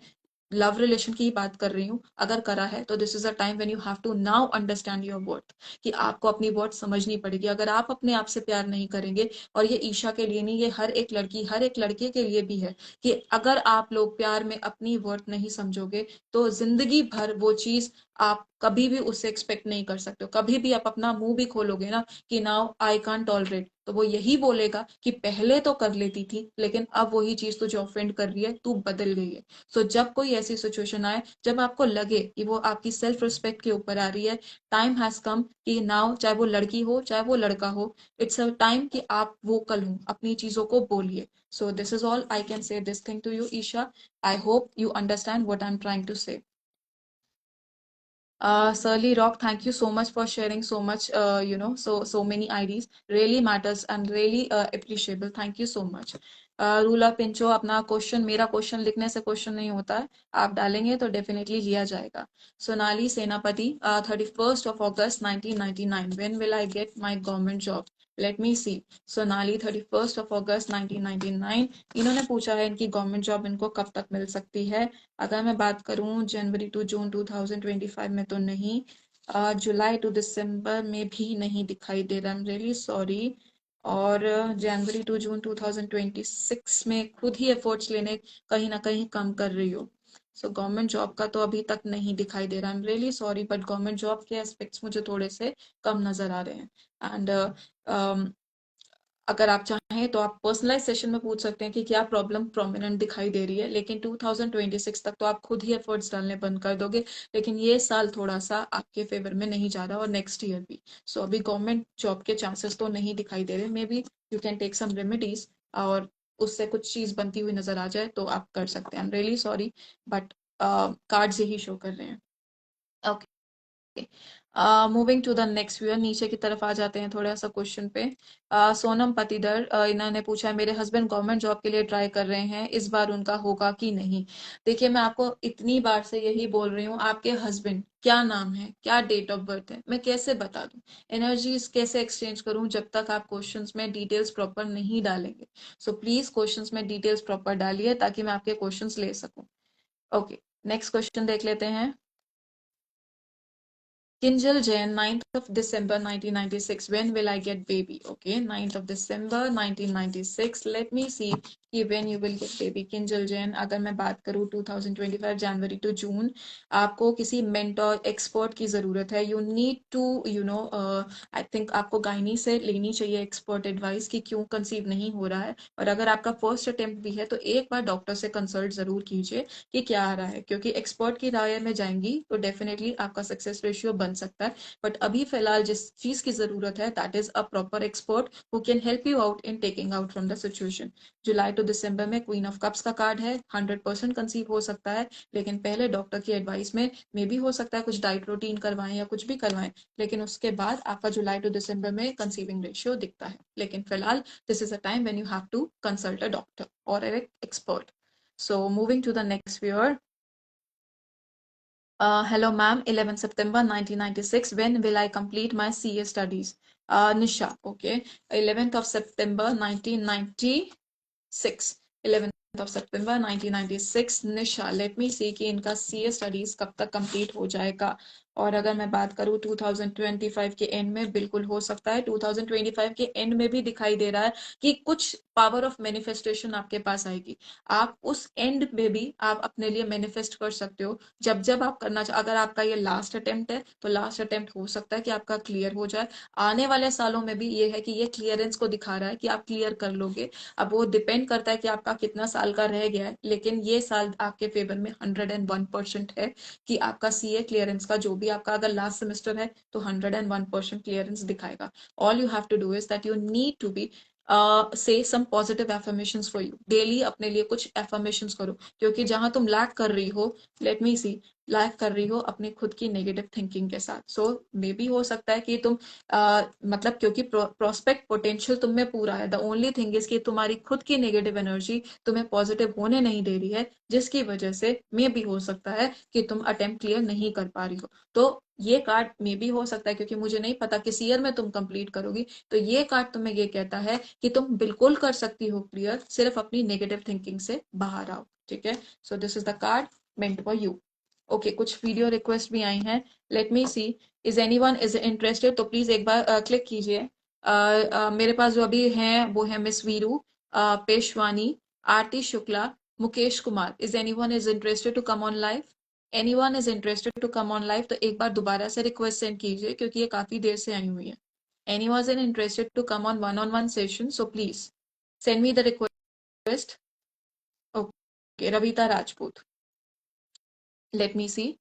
लव रिलेशन की ही बात कर रही हूँ, अगर करा है, तो this is a time when you have to now understand your worth, कि आपको अपनी वर्थ समझनी पड़ेगी। अगर आप अपने आप से प्यार नहीं करेंगे, और ये ईशा के लिए नहीं, ये हर एक लड़की हर एक लड़के के लिए भी है, कि अगर आप लोग प्यार में अपनी वर्थ नहीं समझोगे, तो जिंदगी भर वो चीज आप कभी भी उससे एक्सपेक्ट नहीं कर सकते हो। कभी भी आप अपना मुंह भी खोलोगे ना कि नाउ आई कांट टॉलरेट, तो वो यही बोलेगा कि पहले तो कर लेती थी, लेकिन अब वही चीज तुझे ऑफेंड कर रही है, तू बदल गई है। सो जब कोई ऐसी सिचुएशन आए, जब आपको लगे कि वो आपकी सेल्फ रिस्पेक्ट के ऊपर आ रही है, टाइम हैज कम कि नाउ, चाहे वो लड़की हो चाहे वो लड़का हो, इट्स अ टाइम कि आप वोकल हो, अपनी चीजों को बोलिए। So this is all I can say this thing to you Isha. I hope you understand what I'm trying to say. Surly Rock, thank you so much for sharing so much, so many IDs. Really matters and really appreciable. Thank you so much. रूला पिंचो, अपना question, मेरा question लिखने से question नहीं होता है, आप डालेंगे तो डेफिनेटली लिया जाएगा। सोनाली सेनापति, 31 अगस्त 1999, when will I get my government job? Late me सी। सोनाली, 31 अगस्त 1999, इन्होंने पूछा है इनकी गवर्नमेंट जॉब इनको कब तक मिल सकती है। अगर मैं बात करूं जनवरी टू जून 2025 में, तो नहीं। जुलाई टू दिसंबर में भी नहीं दिखाई दे रहा, आई एम रियली सॉरी। और जनवरी टू जून 2026 में खुद ही एफर्ट्स लेने कहीं ना कहीं कम कर रही हो। सो गवर्नमेंट जॉब का तो अभी तक नहीं दिखाई दे रहा, आई am really sorry, but government job के एस्पेक्ट्स मुझे थोड़े से कम नजर आ रहे हैं। एंड अगर आप चाहें तो आप पर्सनलाइज सेशन में पूछ सकते हैं कि क्या प्रॉब्लम प्रोमिनेंट दिखाई दे रही है, लेकिन 2026 तक तो आप खुद ही एफर्ट्स डालने बंद कर दोगे। लेकिन ये साल थोड़ा सा आपके फेवर में नहीं जा रहा, और नेक्स्ट ईयर भी। सो अभी गवर्नमेंट जॉब के चांसेस तो नहीं दिखाई दे रहे। Maybe you can take some remedies, और उससे कुछ चीज बनती हुई नजर आ जाए तो आप कर सकते हैं। I am really sorry, but cards यही शो कर रहे हैं। Okay, moving to the next viewer, नीचे की तरफ आ जाते हैं थोड़ा सा क्वेश्चन पे। सोनम पतिदर, इन्होंने पूछा मेरे हस्बैंड गवर्नमेंट जॉब के लिए ट्राई कर रहे हैं, इस बार उनका होगा कि नहीं। देखिए मैं आपको इतनी बार से यही बोल रही हूँ, आपके हस्बैंड क्या नाम है, क्या डेट ऑफ बर्थ है, मैं कैसे बता दूं, एनर्जीज कैसे एक्सचेंज करूं जब तक आप क्वेश्चंस में डिटेल्स प्रॉपर नहीं डालेंगे। सो प्लीज क्वेश्चंस में डिटेल्स प्रॉपर डालिए ताकि मैं आपके क्वेश्चंस ले सकूं। ओके, नेक्स्ट क्वेश्चन देख लेते हैं। Kinjal Jain, 9th of December 1996. When will I get baby? Okay, 9th of December 1996. Let me see कि when you will get baby. Kinjal Jain, अगर मैं बात करूँ 2025 जनवरी टू जून, आपको किसी मेंटोर एक्सपर्ट की ज़रूरत है। You need to I think आपको गायनी से लेनी चाहिए एक्सपर्ट एडवाइस कि क्यों कंसीव नहीं हो रहा है। और अगर आपका फर्स्ट अटेम्प्ट भी है तो एक बार डॉक्टर से कंसल्ट ज़रूर कीजिए कि क्या आ रहा है, क्योंकि एक्सपर्ट की राय में जाएंगी तो डेफिनेटली आपका सक्सेस रेशियो बन सकता है। बट अभी फिलहाल जिस चीज की जरूरत है that is a proper expert who can help you out in taking out from the situation. July to दिसंबर में क्वीन ऑफ कप्स का कार्ड है, 100% कंसीव हो सकता है, लेकिन पहले डॉक्टर की एडवाइस में मे भी हो सकता है कुछ डाइट रूटीन करवाएं या कुछ भी करवाएं, लेकिन उसके बाद आपका जुलाई टू दिसंबर में कंसीविंग रेशियो दिखता है। लेकिन फिलहाल this is a time when you have to consult a doctor और an expert. So moving to the next viewer. Hello ma'am, 11 September 1996. When will I complete my CA studies? Nisha, okay. 11th of September 1996. 11th of September 1996. Nisha, late me see कि इनका CA studies कब तक complete हो जाएगा। और अगर मैं बात करूँ 2025 के एंड में, बिल्कुल हो सकता है। 2025 के एंड में भी दिखाई दे रहा है कि कुछ पावर ऑफ मैनिफेस्टेशन आपके पास आएगी। आप उस एंड में भी आप अपने लिए मैनिफेस्ट कर सकते हो जब जब आप करना चाहो। अगर आपका ये लास्ट अटेम्प्ट है तो लास्ट अटेम्प्ट हो सकता है कि आपका क्लियर हो जाए। आने वाले सालों में भी ये है कि ये क्लियरेंस को दिखा रहा है कि आप क्लियर कर लोगे। अब वो डिपेंड करता है कि आपका कितना साल का रह गया है, लेकिन ये साल आपके फेवर में 101% है कि आपका सीए क्लियरेंस का जो भी आपका अगर लास्ट सेमेस्टर है तो 101% क्लियरेंस दिखाएगा। All you have to do is that you need to B से some positive affirmations for you. Daily अपने लिए कुछ एफर्मेशंस करो, क्योंकि जहां तुम लैक कर रही हो, लेट मी सी, लैक कर रही हो अपनी खुद की नेगेटिव थिंकिंग के साथ। सो मे बी हो सकता है कि तुम मतलब क्योंकि प्रोस्पेक्ट पोटेंशियल तुम में पूरा है, द ओनली थिंग इज कि तुम्हारी खुद की नेगेटिव एनर्जी तुम्हें पॉजिटिव होने नहीं दे रही है, जिसकी वजह से मे भी हो सकता है कि तुम अटेम्प्ट क्लियर नहीं कर पा रही हो। तो ये कार्ड मे भी हो सकता है, क्योंकि मुझे नहीं पता किस ईयर में तुम कंप्लीट करोगी, तो ये कार्ड तुम्हें ये कहता है कि तुम बिल्कुल कर सकती हो क्लियर, सिर्फ अपनी नेगेटिव थिंकिंग से बाहर आओ। ठीक है, so this is the card meant for you. Okay, कुछ वीडियो रिक्वेस्ट भी आई हैं, let me see. Is anyone is interested तो प्लीज एक बार क्लिक कीजिए। मेरे पास जो अभी हैं वो है miss Veeru, Peshwani, Aarti Shukla, Mukesh Kumar. Is anyone is interested to come on live? Anyone is interested to come on live तो एक बार दोबारा से रिक्वेस्ट सेंड कीजिए, क्योंकि ये काफी देर से आई हुई है। Anyone is interested to come on one session, so please send me the request. Okay, Ravita Rajput, let me see.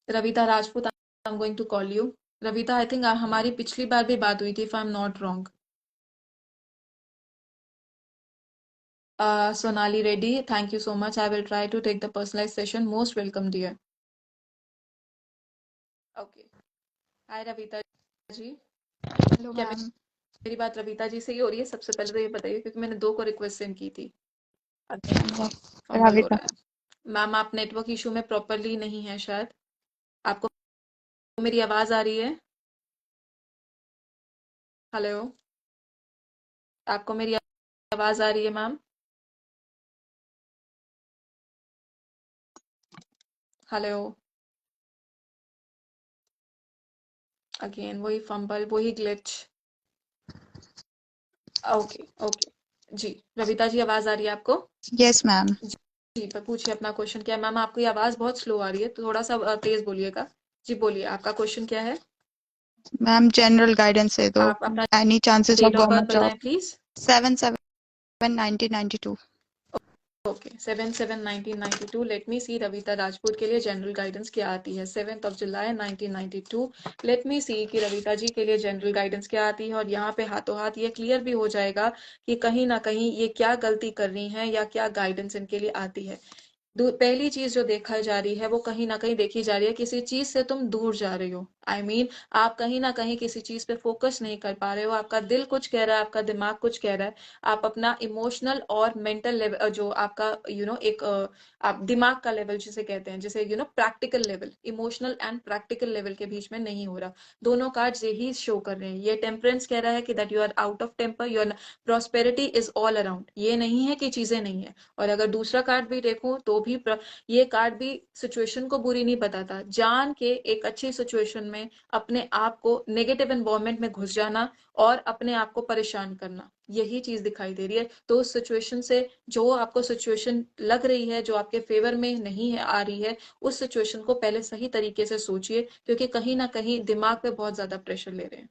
Ravita Rajput, I am going to call you. Ravita, I think हमारी पिछली बार भी बात हुई थी, if I am not wrong. Sonali Reddy, thank you so much, I will try to take the personalise session, most welcome dear. Okay, hi Ravita ji. Hello क्या ma'am. मेरी बात रविता जी से ही हो रही है? सबसे पहले तो ये बताइए, क्योंकि मैंने दो को रिक्वेस्ट सेंड की थी। अगेन फंबल हो राविता। रहा है। मैम आप नेटवर्क इशू में प्रॉपरली नहीं है शायद। आपको मेरी आवाज आ रही है? हेलो, आपको मेरी आवाज आ रही है मैम? हेलो, अगेन वही फंबल, वही ग्लिच। ओके ओके, जी रविता जी आवाज आ रही है आपको? Yes ma'am. जी पर पूछिए अपना क्वेश्चन क्या है। मैम आपकी आवाज बहुत स्लो आ रही है, तो थोड़ा सा तेज बोलिएगा। जी बोलिए, आपका क्वेश्चन क्या है? मैम जनरल गाइडेंस दे दो। आप अपना any chances of date of birth government job. बताएं please. 7/7/1992। Okay, 7/7/1992। Let me see Ravita Rajput के लिए जनरल गाइडेंस क्या आती है। 7th of July 1992। Late me see कि रविता जी के लिए जनरल गाइडेंस क्या आती है, और यहाँ पे हाथों हाथ ये क्लियर भी हो जाएगा कि कहीं ना कहीं ये क्या गलती कर रही हैं या क्या गाइडेंस इनके लिए आती है। पहली चीज जो देखा जा रही है वो कहीं ना कहीं देखी जा रही है, किसी चीज से तुम दूर जा रहे हो। आप कहीं ना कहीं किसी चीज पे फोकस नहीं कर पा रहे हो, आपका दिल कुछ कह रहा है, आपका दिमाग कुछ कह रहा है। आप अपना इमोशनल और मेंटल लेवल, जो आपका एक आप दिमाग का लेवल जिसे कहते हैं, जैसे practical level, emotional and practical level के बीच में नहीं हो रहा। दोनों कार्ड्स यही शो कर रहे हैं। ये टेम्परेंस कह रहा है कि that you are out of temper, your prosperity is all around. ये नहीं है कि चीजें नहीं है। और अगर दूसरा कार्ड भी देखो तो भी ये कार्ड भी सिचुएशन को बुरी नहीं बताता। जान के एक अच्छी सिचुएशन में अपने आप को नेगेटिव एनवायरमेंट में घुस जाना और अपने आप को परेशान करना, यही चीज दिखाई दे रही है। तो उस सिचुएशन से, जो आपको सिचुएशन लग रही है जो आपके फेवर में नहीं है आ रही है, उस सिचुएशन को पहले सही तरीके से सोचिए, क्योंकि कहीं ना कहीं दिमाग पे बहुत ज्यादा प्रेशर ले रहे हैं।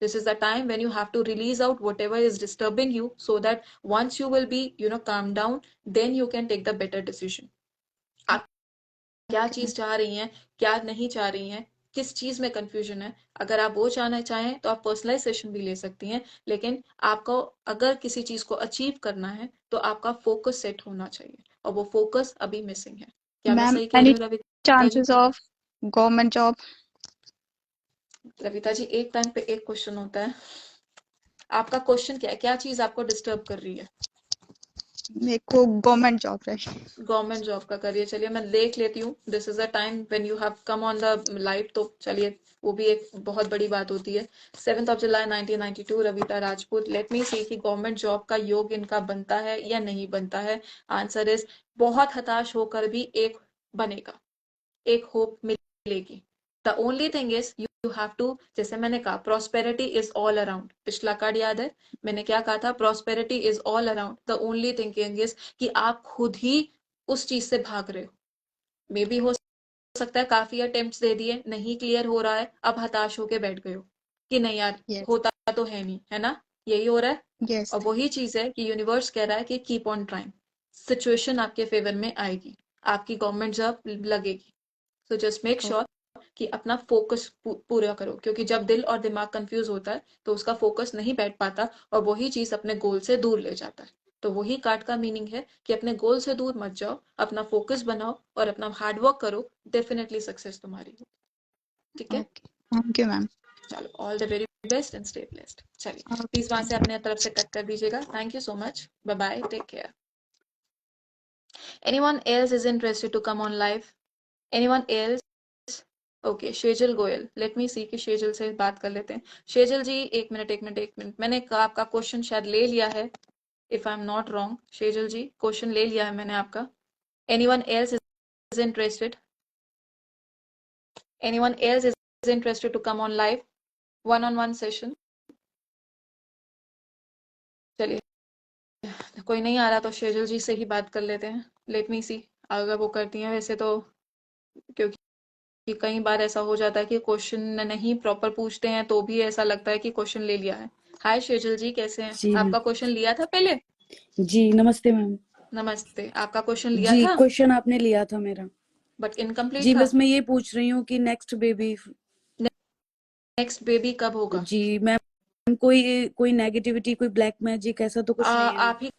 This is the time when you have to release out whatever is disturbing you, so that once you will be calm down, then you can take the better decision. आप क्या Okay. चीज चाह रही हैं, क्या नहीं चाह रही हैं, किस चीज में कंफ्यूजन है, अगर आप वो चाहना चाहें तो आप पर्सनलाइज सेशन भी ले सकती हैं। लेकिन आपको अगर किसी चीज को अचीव करना है तो आपका फोकस सेट होना चाहिए, और वो फोकस अभी मिसिंग है। क्या मैं Ma'am, सही कह रही any हूँ रविता जी? chances of government job? Ravita जी, एक टाइम पे एक क्वेश्चन होता है। आपका क्वेश्चन क्या है, क्या चीज आपको डिस्टर्ब कर रही है? मेरे को गवर्नमेंट जॉब रहे। गवर्नमेंट जॉब का करिए, चलिए मैं देख लेती हूँ। This is a time when you have come on the live, तो चलिए, वो भी एक बहुत बड़ी बात होती है। 7 जुलाई 1992, Ravita Rajput. Let me see कि गवर्नमेंट जॉब का योग इनका बनता है या नहीं बनता है। आंसर इज, बहुत हताश होकर भी एक बनेगा, एक होप मिलेगी। The only thing is you have to, जैसे मैंने कहा, प्रॉस्पेरिटी इज ऑल अराउंड। पिछला कार्ड याद है मैंने क्या कहा था? Prosperity is all around. The only thinking is कि आप खुद ही उस चीज से भाग रहे हो। मे बी हो सकता है काफी अटेम्प्ट्स दे दिए, नहीं क्लियर हो रहा है, अब हताश होके बैठ गए हो कि नहीं यार, Yes. होता तो है नहीं, है ना? यही हो रहा है। Yes. और वही चीज है कि यूनिवर्स कह रहा है कि कीप ऑन ट्राइंग, सिचुएशन आपके फेवर में आएगी, आपकी गवर्नमेंट जॉब लगेगी। सो जस्ट मेक Oh, श्योर कि अपना फोकस पूरा करो, क्योंकि जब दिल और दिमाग कंफ्यूज होता है तो उसका फोकस नहीं बैठ पाता, और वही चीज अपने गोल से दूर ले जाता है। तो वही कार्ड का मीनिंग है कि अपने गोल से दूर मत जाओ, अपना फोकस बनाओ और अपना हार्डवर्क करो, डेफिनेटली सक्सेस तुम्हारी हो। ठीक है? okay. Thank you, ma'am. चलो, all the very best and stay blessed. चलिए, Okay, प्लीज वहां से thank you. अपने तरफ से कट कर दीजिएगा। Thank you so much, bye bye, take care. Anyone else is interested to come on live? Anyone else? Okay, Shejal Goyal, late me see कि शेजल से बात कर लेते हैं। शेजल जी, एक मिनट एक मिनट एक मिनट, मैंने आपका क्वेश्चन शायद ले लिया है, if I am not wrong. Shejal ji, question ले लिया है मैंने आपका। Anyone else is interested? Anyone else is interested to come on live, one on one session? चलिए, कोई नहीं आ रहा तो शेजल जी से ही बात कर लेते हैं। लेट मी सी, अगर वो करती हैं वैसे तो, क्योंकि कि कई बार ऐसा हो जाता है कि क्वेश्चन नहीं प्रॉपर पूछते हैं तो भी ऐसा लगता है कि क्वेश्चन ले लिया है। हाय शेजल जी, कैसे हैं? जी मैम। आपका क्वेश्चन लिया था पहले? जी नमस्ते मैम। नमस्ते, आपका क्वेश्चन लिया जी था क्वेश्चन आपने लिया था मेरा। बट इनकम्प्लीट जी था। बस मैं ये पूछ रही हूँ कि नेक्स्ट बेबी। नेक्स्ट बेबी कब होगा? जी मैम, कोई कोई नेगेटिविटी, कोई ब्लैक मैजिक ऐसा तो कुछ नहीं है ना? आप ही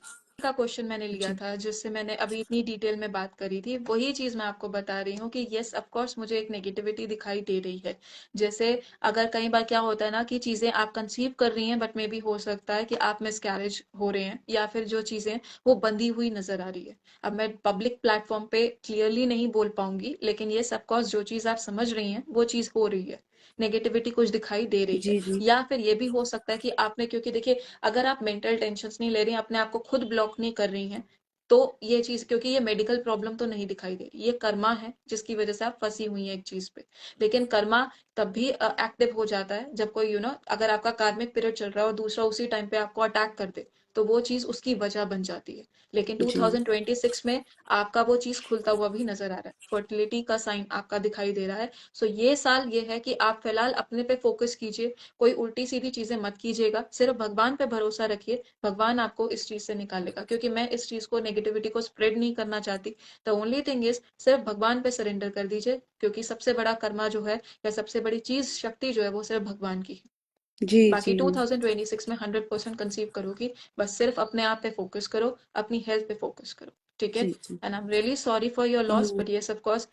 का क्वेश्चन मैंने लिया जी था, जिससे मैंने अभी इतनी डिटेल में बात करी थी। वही चीज मैं आपको बता रही हूँ कि यस ऑफ कोर्स मुझे एक नेगेटिविटी दिखाई दे रही है। जैसे, अगर कई बार क्या होता है ना कि चीजें आप कंसीव कर रही हैं बट मे भी हो सकता है कि आप मिसकैरेज हो रहे हैं, या फिर जो चीजें वो बंधी हुई नजर आ रही है। अब मैं पब्लिक प्लेटफॉर्म पे क्लियरली नहीं बोल पाऊंगी, लेकिन ये सब कोर्स जो चीज आप समझ रही हैं वो चीज हो रही है। नेगेटिविटी कुछ दिखाई दे रही है। जी जी या फिर ये भी हो सकता है कि आपने, क्योंकि देखिए, अगर आप मेंटल टेंशन नहीं ले रही हैं, अपने आप को खुद ब्लॉक नहीं कर रही हैं, तो ये चीज, क्योंकि ये मेडिकल प्रॉब्लम तो नहीं दिखाई दे रही, ये कर्मा है जिसकी वजह से आप फंसी हुई हैं एक चीज पे। लेकिन कर्मा तब भी एक्टिव हो जाता है जब कोई अगर आपका कार्मिक पीरियड चल रहा है और दूसरा उसी टाइम पे आपको अटैक कर दे, तो वो चीज उसकी वजह बन जाती है। लेकिन जी 2026 में आपका वो चीज खुलता हुआ भी नजर आ रहा है, फर्टिलिटी का साइन आपका दिखाई दे रहा है। सो ये साल ये है कि आप फिलहाल अपने पे फोकस कीजिए, कोई उल्टी सीधी चीजें मत कीजिएगा, सिर्फ भगवान पे भरोसा रखिए, भगवान आपको इस चीज से निकालेगा। क्योंकि मैं इस चीज को, नेगेटिविटी को स्प्रेड नहीं करना चाहती। द ओनली थिंग इज, सिर्फ भगवान पे सरेंडर कर दीजिए, क्योंकि सबसे बड़ा कर्मा जो है, या सबसे बड़ी चीज, शक्ति जो है, वो सिर्फ भगवान की है। जी बाकी जी मैम। 2026 में 100% कंसीव करोगी। बस सिर्फ अपने आप पे फोकस करो, अपनी हेल्थ पे फोकस करो। ठीक है। जी जी and I am really sorry for your loss, hmm, but yes of course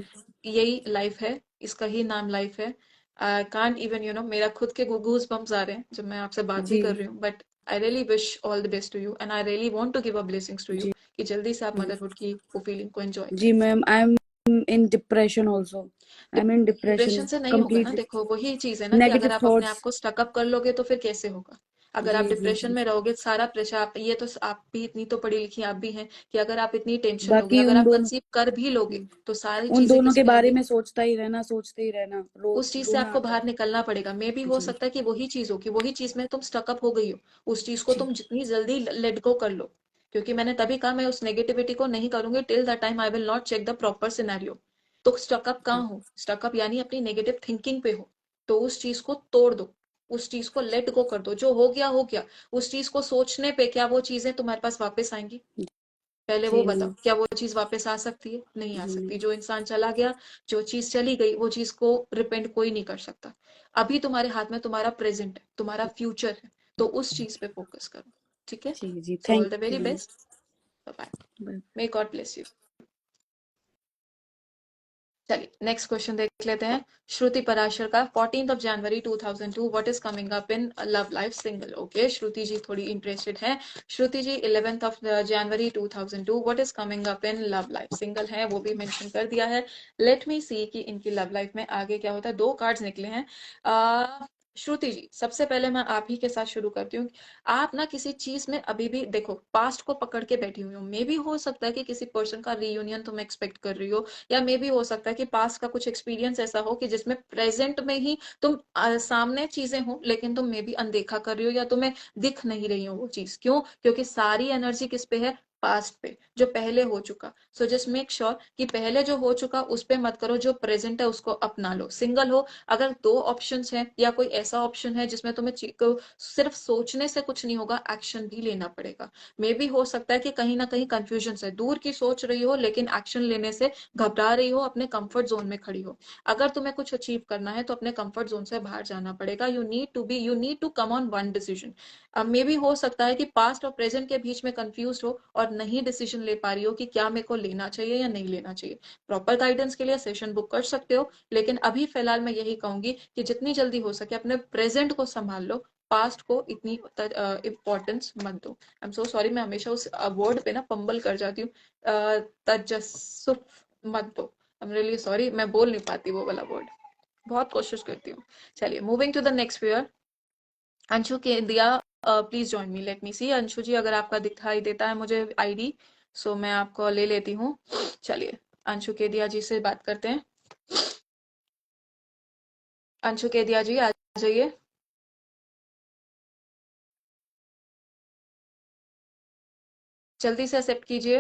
यही लाइफ है, इसका ही नाम लाइफ है। आई कांट इवन मेरा खुद के गूज बम्स आ रहे हैं जब मैं आपसे बात भी जी कर रही हूँ, but I really wish all the best to you and I really want to give a blessings to you जी कि जल्दी से आप मदरहुड की वो फीलिंग को एंजॉय जी करें। Ma'am, I am in depression also, I am in depression depression से नहीं होगा ना, कंप्लीटली, देखो वही चीज है ना कि अगर नेगेटिव आप अपने आप थॉट्स। को स्टकअप कर लोगे तो फिर कैसे होगा। अगर जी आप जी डिप्रेशन जी में रहोगे, सारा प्रेशर आप, ये तो आप भी इतनी तो पढ़ी लिखी आप भी हैं कि अगर आप इतनी टेंशन लोगे, बाकी अगर उन आप दोनों, कंसीव कर भी लोगे तो सारी उन चीजें दोनों किस के पे बारे आएंगी। में सोचते ही रहना उस चीज से रोना आपको आता है। बाहर निकलना पड़ेगा। मे भी हो जी सकता है कि वही चीज हो कि वही चीज में तुम स्टकअप हो गई हो, उस चीज को जी तुम जितनी जल्दी लेट गो कर लो। क्योंकि मैंने तभी कहा मैं उस नेगेटिविटी को नहीं करूंगी till the time I will not check the proper scenario. तो स्टकअप कहाँ हो, स्टकअप यानी अपनी नेगेटिव थिंकिंग पे हो, तो उस चीज को तोड़ दो, उस चीज को लेट गो कर दो, जो हो गया हो गया। उस चीज को सोचने पे क्या वो चीजें तुम्हारे पास वापस आएंगी, पहले वो जी बताओ, नहीं, क्या वो चीज वापस आ सकती है, नहीं आ जी नहीं, सकती। जो इंसान चला गया, जो चीज चली गई, वो चीज को रिपेंड कोई नहीं कर सकता। अभी तुम्हारे हाथ में तुम्हारा प्रेजेंट है, तुम्हारा फ्यूचर है, तो उस चीज पे फोकस करो। ठीक है। जी जी, so thank all the you very ma'am. Best. Bye. May God bless you. चलिए नेक्स्ट क्वेश्चन देख लेते हैं। श्रुति पराशर का 14 जनवरी 2002 what is coming up in love life single. Okay, श्रुति जी थोड़ी इंटरेस्टेड है। श्रुति जी 11 जनवरी 2002 what is coming up in love life single है, वो भी मेंशन कर दिया है। लेट मी सी कि इनकी लव लाइफ में आगे क्या होता है। दो कार्ड्स निकले हैं। श्रुति जी सबसे पहले मैं आप ही के साथ शुरू करती हूँ। आप ना किसी चीज में अभी भी देखो पास्ट को पकड़ के बैठी हुई हो। मे भी हो सकता है कि किसी पर्सन का रीयूनियन तुम एक्सपेक्ट कर रही हो, या मे भी हो सकता है कि पास्ट का कुछ एक्सपीरियंस ऐसा हो कि जिसमें प्रेजेंट में ही तुम सामने चीजें हो लेकिन तुम मे भी अनदेखा कर रही हो या तुम्हें दिख नहीं रही हो वो चीज। क्यों? क्योंकि सारी एनर्जी किस पे है, पास्ट पे, जो पहले हो चुका। सो जस्ट मेक श्योर कि पहले जो हो चुका उस पे मत करो, जो प्रेजेंट है उसको अपना लो। सिंगल हो, अगर दो ऑप्शंस हैं या कोई ऐसा ऑप्शन है जिसमें तुम्हें सिर्फ सोचने से कुछ नहीं होगा, एक्शन भी लेना पड़ेगा। मे भी हो सकता है कि कहीं ना कहीं कंफ्यूजन है, दूर की सोच रही हो लेकिन एक्शन लेने से घबरा रही हो, अपने कंफर्ट जोन में खड़ी हो। अगर तुम्हें कुछ अचीव करना है तो अपने कंफर्ट जोन से बाहर जाना पड़ेगा। You need to come on one decision. अब मे भी हो सकता है कि पास्ट और प्रेजेंट के बीच में कंफ्यूज हो और नहीं डिसीजन ले पा रही हो कि क्या मेरे को लेना चाहिए या नहीं लेना चाहिए। प्रॉपर गाइडेंस के लिए सेशन बुक कर सकते हो, लेकिन अभी फिलहाल मैं यही कहूंगी कि जितनी जल्दी हो सके अपने प्रेजेंट को संभाल लो, पास्ट को इतनी इम्पोर्टेंस मत दो। आई एम सो सॉरी, मैं हमेशा उस वर्ड पे ना पंबल कर जाती हूँ। तजस्सुफ मत दो। आई एम रियली सॉरी, मैं बोल नहीं पाती वो वाला वर्ड, बहुत कोशिश करती हूँ। चलिए moving to the next pair. Anshu के दिया, please join me, late me सी। अंशु जी अगर आपका दिखाई देता है मुझे आईडी, सो मैं आपको ले लेती हूँ। चलिए अंशु केदिया जी से बात करते हैं। अंशु केदिया जी आ जाइए। जल्दी से एक्सेप्ट कीजिए।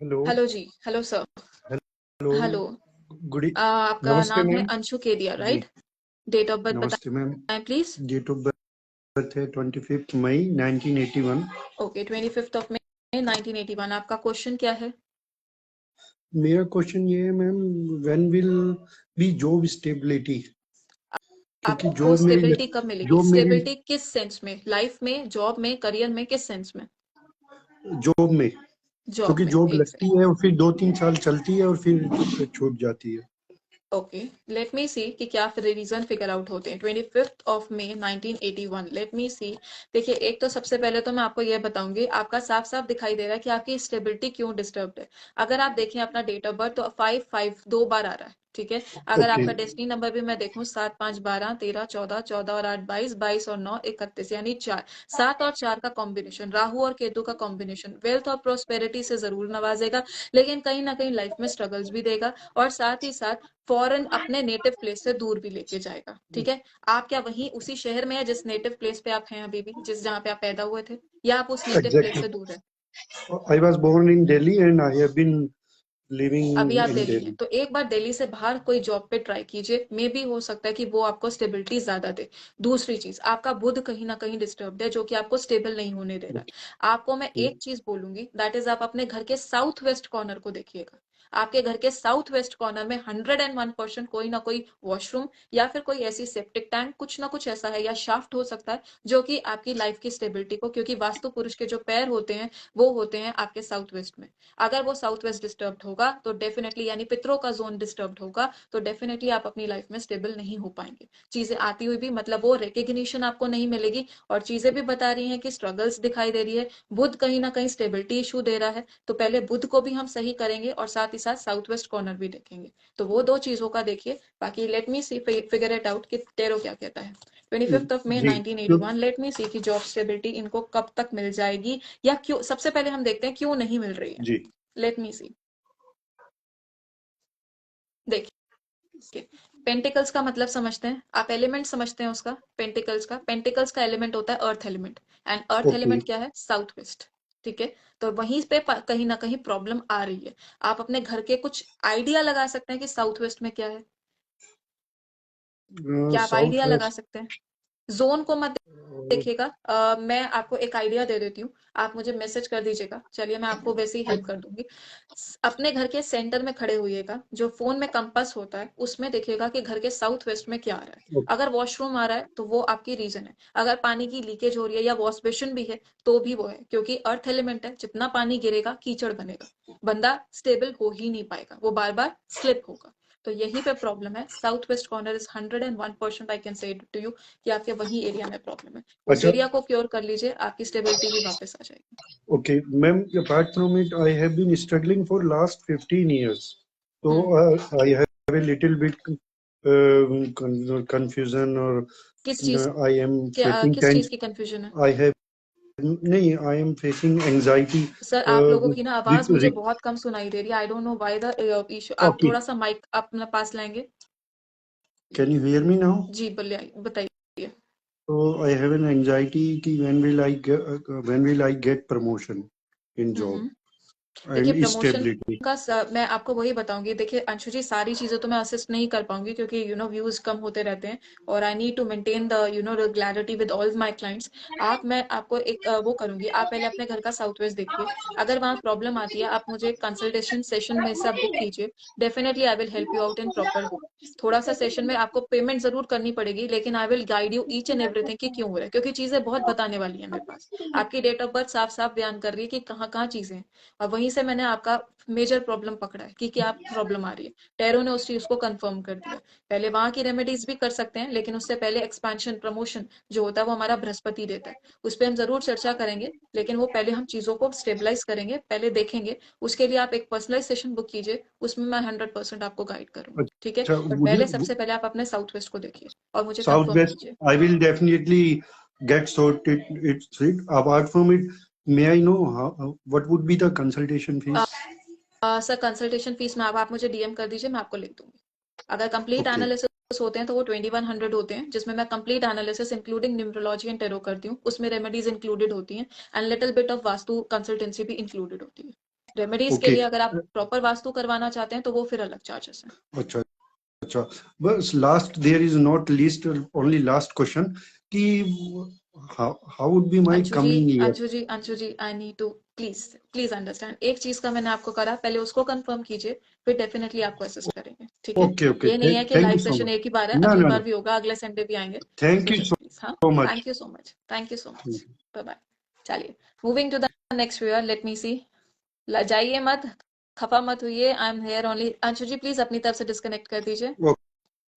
हेलो। हेलो जी, hello sir. Hello. Hello. Good. आपका नमस्ते नाम है ma'am. Anshu केदिया, ji. Right? Date of birth नमस्ते मैम। बताएं प्लीज। डेट ऑफ बर्थ है 25 मई 1981। ओके, 25 मई 1981। आपका क्वेश्चन क्या है? मेरा क्वेश्चन ये है ma'am, when will be job stability, क्योंकि आपको स्टेबिलिटी कब मिलेगी? जॉब मेरी स्टेबिलिटी किस सेंस में, लाइफ में, जॉब में, करियर में, किस सेंस में? जॉब में, जॉब क्योंकि में, जॉब एक लगती है और फिर 2-3 साल चलती है और फिर छूट जाती है। ओके, लेट मी सी कि क्या फिर रीजन फिगर आउट होते हैं। 25 मई 1981, लेट मी सी। देखिए एक तो सबसे पहले तो मैं आपको यह बताऊंगी, आपका साफ साफ दिखाई दे रहा है कि आपकी स्टेबिलिटी क्यों डिस्टर्ब है। अगर आप देखें अपना डेट ऑफ बर्थ तो 5-5 दो बार आ रहा है, ठीक है। अगर ओके। आपका डेस्टिनी नंबर भी मैं देखूं 7-5-12 13 14 14 और 8 22 22 और 9 31, यानी 4, 7 और 4 का कॉम्बिनेशन, राहु और केतु का कॉम्बिनेशन वेल्थ और प्रोस्पेरिटी से जरूर नवाजेगा, लेकिन कहीं ना कहीं लाइफ में स्ट्रगल्स भी देगा और साथ ही साथ फॉरेन अपने नेटिव प्लेस से दूर भी लेके जाएगा। ठीक है। आप क्या वहीं उसी शहर में है जिस नेटिव प्लेस पे आप हैं अभी भी, जिस जहाँ पे आप पैदा हुए थे, या आप उस नेटिव प्लेस एग्जैक्टली। से दूर है? I was born in Delhi and I have been अभी लिविंग आप इन दिल्ली हैं दिल्ली। तो एक बार दिल्ली से बाहर कोई जॉब पे ट्राई कीजिए, मे भी हो सकता है कि वो आपको स्टेबिलिटी ज्यादा दे। दूसरी चीज, आपका बुध कहीं ना कहीं डिस्टर्ब है जो कि आपको स्टेबल नहीं होने दे रहा है। आपको मैं एक चीज बोलूंगी, दैट इज आप अपने घर के साउथ वेस्ट कॉर्नर को देखिएगा। आपके घर के साउथ वेस्ट कॉर्नर में 101% कोई ना कोई वॉशरूम या फिर कोई ऐसी सेप्टिक टैंक कुछ ना कुछ ऐसा है, या शाफ्ट हो सकता है जो कि आपकी लाइफ की स्टेबिलिटी को, क्योंकि वास्तु पुरुष के जो पैर होते हैं वो होते हैं आपके साउथ वेस्ट में, अगर वो साउथ वेस्ट डिस्टर्ब होगा तो डेफिनेटली, यानी पितरों का जोन डिस्टर्ब होगा तो डेफिनेटली आप अपनी लाइफ में स्टेबल नहीं हो पाएंगे। चीजें आती हुई भी मतलब वो रिकग्निशन आपको नहीं मिलेगी, और चीजें भी बता रही हैं कि स्ट्रगल्स दिखाई दे रही है। बुध कहीं ना कहीं स्टेबिलिटी इशू दे रहा है, तो पहले बुध को भी हम सही करेंगे और साथ ही साथ साउथ वेस्ट कॉर्नर भी देखेंगे। तो वो दो चीजों का देखिए, बाकी let me see figure it out कि टेरो क्या कहता है। 25 of May ji 1981, late me see कि जॉब स्टेबिलिटी इनको कब तक मिल जाएगी, या क्यों, सबसे पहले हम देखते हैं क्यों नहीं मिल रही है। जी लेट मी सी, देखिए पेंटिकल्स का मतलब समझते हैं आप, एलिमेंट समझते हैं उसका, पेंटिकल्स का एलिमेंट होता है earth element, and earth okay element क्या है, साउथ वेस्ट। ठीक है, तो वहीं पे कहीं ना कहीं प्रॉब्लम आ रही है। आप अपने घर के कुछ आइडिया लगा सकते हैं कि साउथ वेस्ट में क्या है, क्या आप साउथ आइडिया लगा वेस्ट सकते हैं? जोन को मत देखिएगा। मैं आपको एक आइडिया दे देती हूँ, आप मुझे मैसेज कर दीजिएगा, चलिए मैं आपको वैसे ही हेल्प कर दूंगी। अपने घर के सेंटर में खड़े होइएगा, जो फोन में कंपास होता है उसमें देखिएगा कि घर के साउथ वेस्ट में क्या आ रहा है। अगर वॉशरूम आ रहा है तो वो आपकी रीजन है, अगर पानी की लीकेज हो रही है या वॉश बेसिन भी है तो भी वो है, क्योंकि अर्थ एलिमेंट है, जितना पानी गिरेगा कीचड़ बनेगा, बंदा स्टेबल हो ही नहीं पाएगा, वो बार बार स्लिप होगा। तो यही पे प्रॉब्लम है, south west corner is 101% I can say to you कि आपके वही एरिया में प्रॉब्लम है। उस अच्छा एरिया को क्योर कर लीजिए, आपकी स्टेबिलिटी भी वापस आ जाएगी। okay ma'am, apart from it I have been struggling for last 15 years, so I have a little bit confusion, or किस चीज I am facing किस चीज की कंफ्यूजन है? I have नहीं I am facing anxiety sir आप लोगों की ना आवाज मुझे with बहुत कम सुनाई दे रही है, I don't know why the issue. आप okay, थोड़ा सा माइक अपना पास लाएंगे? can you hear me now? जी बोलिए, बताइए। So I have an anxiety कि when will I get promotion in job हम्म। देखिए and प्रमोशन stability. का मैं आपको वही बताऊंगी। देखिए अंशु जी, सारी चीजें तो मैं असिस्ट नहीं कर पाऊंगी क्योंकि व्यूज कम होते रहते हैं, और I need to maintain the regularity with all my clients. मैं आपको एक वो करूंगी, आप पहले अपने घर का साउथ वेस्ट देखिए, अगर वहाँ प्रॉब्लम आती है आप मुझे कंसल्टेशन सेशन में से आप बुक कीजिए, definitely I will help you out in proper way. थोड़ा सा सेशन में आपको पेमेंट जरूर करनी पड़ेगी, लेकिन I will guide you each and everything कि क्यों हो रहा है, क्योंकि चीजें बहुत बताने वाली है मेरे पास। आपकी डेट ऑफ बर्थ साफ साफ बयान कर रही है कि कहाँ कहाँ चीजें हैं, और वहीं से मैंने आपका मेजर प्रॉब्लम पकड़ा है कि क्या प्रॉब्लम आ रही है। टैरो ने उस चीज को कंफर्म कर दिया। पहले वहां की रेमेडीज भी कर सकते हैं, लेकिन उससे पहले एक्सपेंशन प्रमोशन जो होता है वो हमारा बृहस्पति देता है, उस पर हम जरूर चर्चा करेंगे, लेकिन वो पहले हम चीजों को स्टेबलाइज करेंगे, पहले देखेंगे। उसके लिए आप एक पर्सनलाइज सेशन बुक कीजिए, उसमें मैं 100% आपको गाइड करूंगी, ठीक है? अच्छा बट पहले सबसे पहले आप अपने साउथ वेस्ट को देखिए और मुझे कंफर्म Southwest, कीजिए। I will definitely get sorted. It's it. Apart from it, may I know what would be the consultation fees? Sir consultation fees में आप मुझे डीएम कर दीजिए, मैं आपको लिख दूंगी। अगर कंप्लीट Okay, एनालिसिस होते हैं तो वो 2100 होते हैं, जिसमें मैं complete analysis including numerology and tarot करती हूँ, उसमें रेमेडीज इंक्लूडेड होती हैं, and little bit of vastu consultancy भी इंक्लूडेड होती है। रेमेडीज के okay. लिए अगर आप प्रॉपर वास्तु करवाना चाहते हैं तो वो फिर अलग चार्जेस हैं। अच्छा अच्छा. But last, there is not least, only last question. कि how would be my coming year? Anshu ji, I need to please please understand, एक चीज का मैंने आपको करा, पहले उसको कंफर्म कीजिए, फिर डेफिनेटली आपको असिस्ट करेंगे, ठीक है? Okay, okay. ये नहीं है कि Thank live you so session much. एक ही बार है, No, अगली no, बार no. भी होगा, अगले संडे भी आएंगे। Thank so you just please, हाँ, so much. Thank you so much, bye bye. चलिए moving to the next viewer, late me सी। जाइए मत, खफा मत हुई, I am here only. Anshu ji please अपनी तरफ से डिस्कनेक्ट कर दीजिए।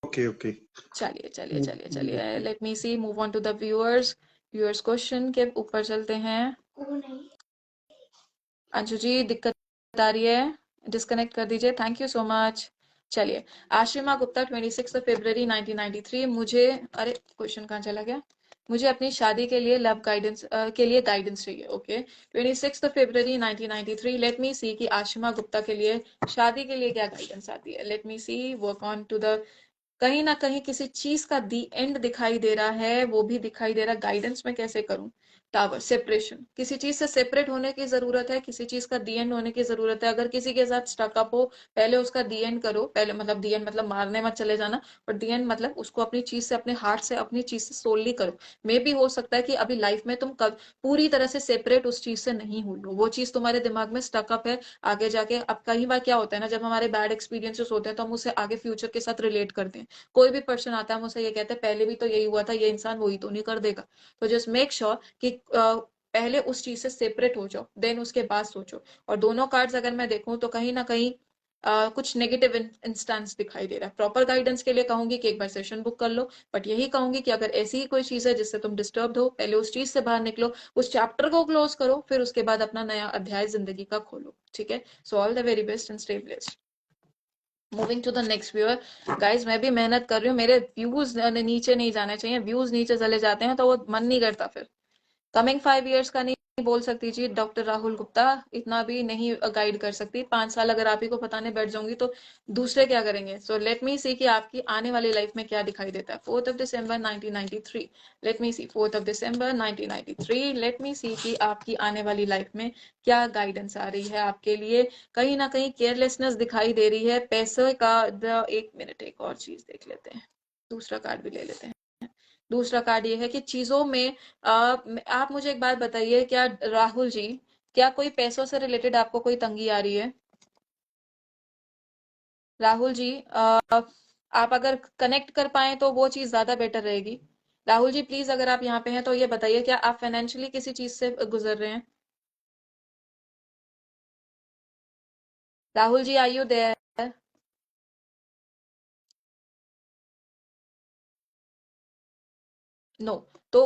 Okay, okay. चलिए late me C, move on to the viewers question के ऊपर चलते हैं। अंशु जी दिक्कत आ रही है, डिस्कनेक्ट कर दीजिए, थैंक यू सो मच। चलिए, आशिमा गुप्ता 26 फरवरी 1993, मुझे, अरे क्वेश्चन कहाँ चला गया? मुझे अपनी शादी के लिए लव गाइडेंस के लिए गाइडेंस चाहिए, ओके। 26 फरवरी 1993, लेट मी सी कि आशिमा गुप्ता के लिए शादी के लिए क्या गाइडेंस आती है। Let me see, work on to the, कहीं ना कहीं किसी चीज का दी एंड दिखाई दे रहा है, वो भी दिखाई दे रहा है, गाइडेंस में कैसे करूं? टावर, सेपरेशन, किसी चीज से सेपरेट होने की जरूरत है, किसी चीज का दी एंड होने की जरूरत है। अगर किसी के साथ स्टकअप हो, पहले उसका दी एंड करो, पहले मतलब दी एंड मतलब मारने मत चले जाना, और दी एंड मतलब उसको अपनी चीज से, अपने हार्ट से, अपनी चीज से सोल्ली करो। मे भी हो सकता है कि अभी लाइफ में तुम कब पूरी तरह से सेपरेट उस चीज से नहीं हुई हो, वो चीज तुम्हारे दिमाग में स्टकअप है। आगे जाके अब कई बार क्या होता है ना, जब हमारे बैड एक्सपीरियंसेस होते हैं तो हम उसे आगे फ्यूचर के साथ रिलेट करते हैं। कोई भी पर्सन आता है, हम उसे ये कहते हैं पहले भी तो यही हुआ था, ये इंसान वही तो नहीं कर देगा। तो जस्ट मेक श्योर कि पहले उस चीज से सेपरेट हो जाओ, देन उसके बाद सोचो। और दोनों कार्ड्स अगर मैं देखूं तो कहीं ना कहीं कुछ नेगेटिव इंस्टेंस दिखाई दे रहा है। प्रॉपर गाइडेंस के लिए कहूंगी कि एक बार सेशन बुक कर लो, बट यही कहूंगी कि अगर ऐसी ही कोई चीज है जिससे तुम डिस्टर्ब हो, पहले उस चीज से बाहर निकलो, उस चैप्टर को क्लोज करो, फिर उसके बाद अपना नया अध्याय जिंदगी का खोलो। ठीक है, so all the very best and stay blessed. Moving to the next viewer. Guys मैं भी मेहनत कर रही हूँ, मेरे व्यूज नीचे नहीं जाने चाहिए, व्यूज नीचे चले जाते हैं तो वो मन नहीं करता फिर। कमिंग 5 इयर्स का नहीं बोल सकती जी डॉक्टर राहुल गुप्ता, इतना भी नहीं गाइड कर सकती। 5 साल अगर आप ही को बताने बैठ जाऊंगी तो दूसरे क्या करेंगे। सो लेट मी सी कि आपकी आने वाली लाइफ में क्या दिखाई देता है। 4 दिसंबर 1993, लेट मी सी 4 दिसंबर 1993, लेट मी सी कि आपकी आने वाली लाइफ में क्या गाइडेंस आ रही है आपके लिए। कहीं ना कहीं केयरलेसनेस दिखाई दे रही है, पैसे का। एक मिनट, एक और चीज देख लेते हैं, दूसरा कार्ड भी ले लेते हैं। दूसरा कार्ड ये है कि चीजों में आप मुझे एक बात बताइए, क्या राहुल जी, क्या कोई पैसों से रिलेटेड आपको कोई तंगी आ रही है? राहुल जी, आप अगर कनेक्ट कर पाए तो वो चीज ज्यादा बेटर रहेगी। राहुल जी प्लीज, अगर आप यहाँ पे हैं तो ये बताइए, क्या आप फाइनेंशियली किसी चीज से गुजर रहे हैं? Rahul ji, are you there? No. तो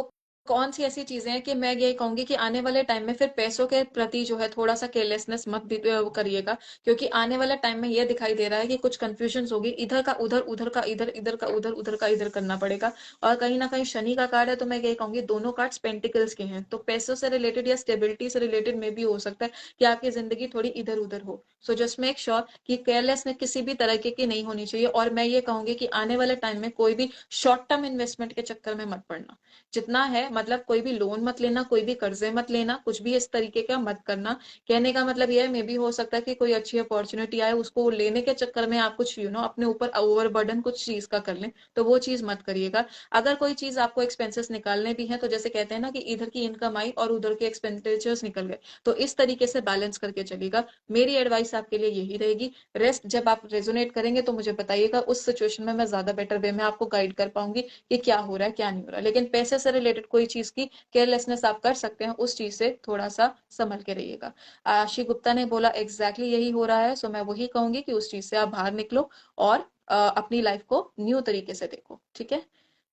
कौन सी ऐसी चीजें हैं कि मैं ये कहूंगी कि आने वाले टाइम में फिर पैसों के प्रति जो है थोड़ा सा केयरलेसनेस मत भी करिएगा, क्योंकि आने वाले टाइम में ये दिखाई दे रहा है कि कुछ कंफ्यूजन होगी, इधर का उधर, उधर का इधर, इधर का उधर, उधर का इधर करना पड़ेगा। और कहीं ना कहीं शनि का कार्ड है, तो मैं ये कहूंगी दोनों कार्ड्स पेंटिकल्स के हैं, तो पैसों से रिलेटेड या स्टेबिलिटी से रिलेटेड में भी हो सकता है कि आपकी जिंदगी थोड़ी इधर उधर हो। सो जस्ट मेक श्योर कि केयरलेसनेस किसी भी तरीके की नहीं होनी चाहिए। और मैं ये कहूंगी कि आने वाले टाइम में कोई भी शॉर्ट टर्म इन्वेस्टमेंट के चक्कर में मत पड़ना। जितना है मतलब कोई भी लोन मत लेना, कोई भी कर्जे मत लेना, कुछ भी इस तरीके का मत करना। कहने का मतलब यह है, मे भी हो सकता है कि कोई अच्छी अपॉर्चुनिटी आए, उसको लेने के चक्कर में आप कुछ अपने ऊपर ओवरबर्डन कुछ चीज का कर लें, तो वो चीज मत करिएगा। अगर कोई चीज आपको एक्सपेंसेस निकालने भी है, तो जैसे कहते हैं ना कि इधर की इनकम आई और उधर के एक्सपेंडिचर्स निकल गए, तो इस तरीके से बैलेंस करके चलेगा। मेरी एडवाइस आपके लिए यही रहेगी। रेस्ट जब आप रेजोनेट करेंगे तो मुझे बताइएगा, उस सिचुएशन में मैं ज्यादा बेटर वे में आपको गाइड कर पाऊंगी कि क्या हो रहा है क्या नहीं हो रहा है। लेकिन पैसे से रिलेटेड कोई चीज की केयरलेसनेस आप कर सकते हैं, उस चीज से थोड़ा सा संभल के रहिएगा। आशी गुप्ता ने बोला एग्जैक्टली यही हो रहा है, सो मैं वही कहूंगी कि उस चीज से आप बाहर निकलो और अपनी लाइफ को न्यू तरीके से देखो। ठीक है,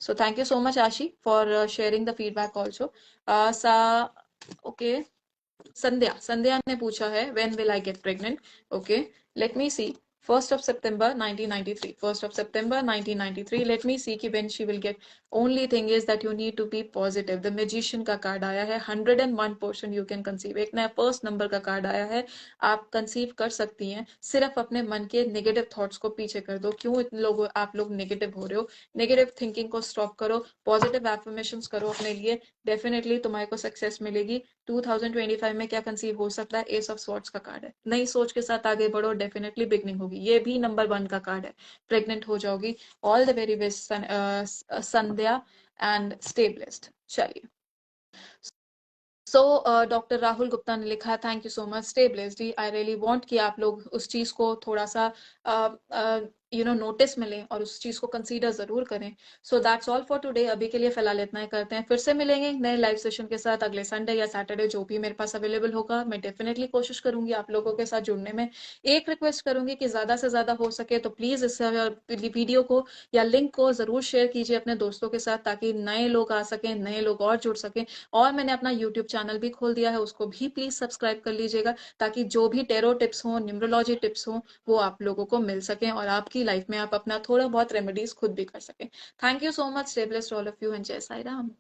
so thank you so much आशी for sharing the feedback also. सा ओके, संध्या, संध्या ने पूछा है when will I get pregnant. Okay, late me C. 1 September 1993, 1 September 1993, late me see कि when she will get. Only thing is that you need to B positive. The magician का card आया है, 101% you can conceive. एक नया first number का card आया है, आप कंसीव कर सकती हैं। सिर्फ अपने मन के नेगेटिव थॉट्स को पीछे कर दो। क्यों इतने लोग आप लोग नेगेटिव हो रहे हो? नेगेटिव थिंकिंग को स्टॉप करो, पॉजिटिव एफर्मेशंस करो अपने लिए, डेफिनेटली तुम्हारे को सक्सेस मिलेगी। 2025 में क्या कंसीव हो सकता है? एस ऑफ स्वॉर्ड्स का कार्ड है। नई सोच के साथ आगे बढ़ो, डेफिनेटली बिगनिंग होगी। ये भी नंबर 1 का कार्ड है, प्रेग्नेंट हो जाओगी। All the very best Sandhya, and stay blessed. चलिए, सो डॉक्टर राहुल गुप्ता ने लिखा thank you so much, stay blessed. I really want कि आप लोग उस चीज को थोड़ा सा नोटिस में लें और उस चीज को कंसीडर जरूर करें। So that's all for today. अभी के लिए फिलहाल इतना ही करते हैं, फिर से मिलेंगे नए लाइव सेशन के साथ अगले संडे या सैटरडे, जो भी मेरे पास अवेलेबल होगा। मैं डेफिनेटली कोशिश करूंगी आप लोगों के साथ जुड़ने में। एक रिक्वेस्ट करूंगी कि ज्यादा से ज्यादा हो सके तो प्लीज इस वीडियो को या लिंक को जरूर शेयर कीजिए अपने दोस्तों के साथ, ताकि नए लोग आ सकें, नए लोग और जुड़ सकें। और मैंने अपना यूट्यूब चैनल भी खोल दिया है, उसको भी प्लीज सब्सक्राइब कर लीजिएगा, ताकि जो भी टेरो टिप्स हो, न्यूमरोलॉजी टिप्स हो, वो आप लोगों को मिल सके और आपकी लाइफ में आप अपना थोड़ा बहुत रेमेडीज खुद भी कर सकें। Thank you so much, stay blessed all of you, and जय साई राम।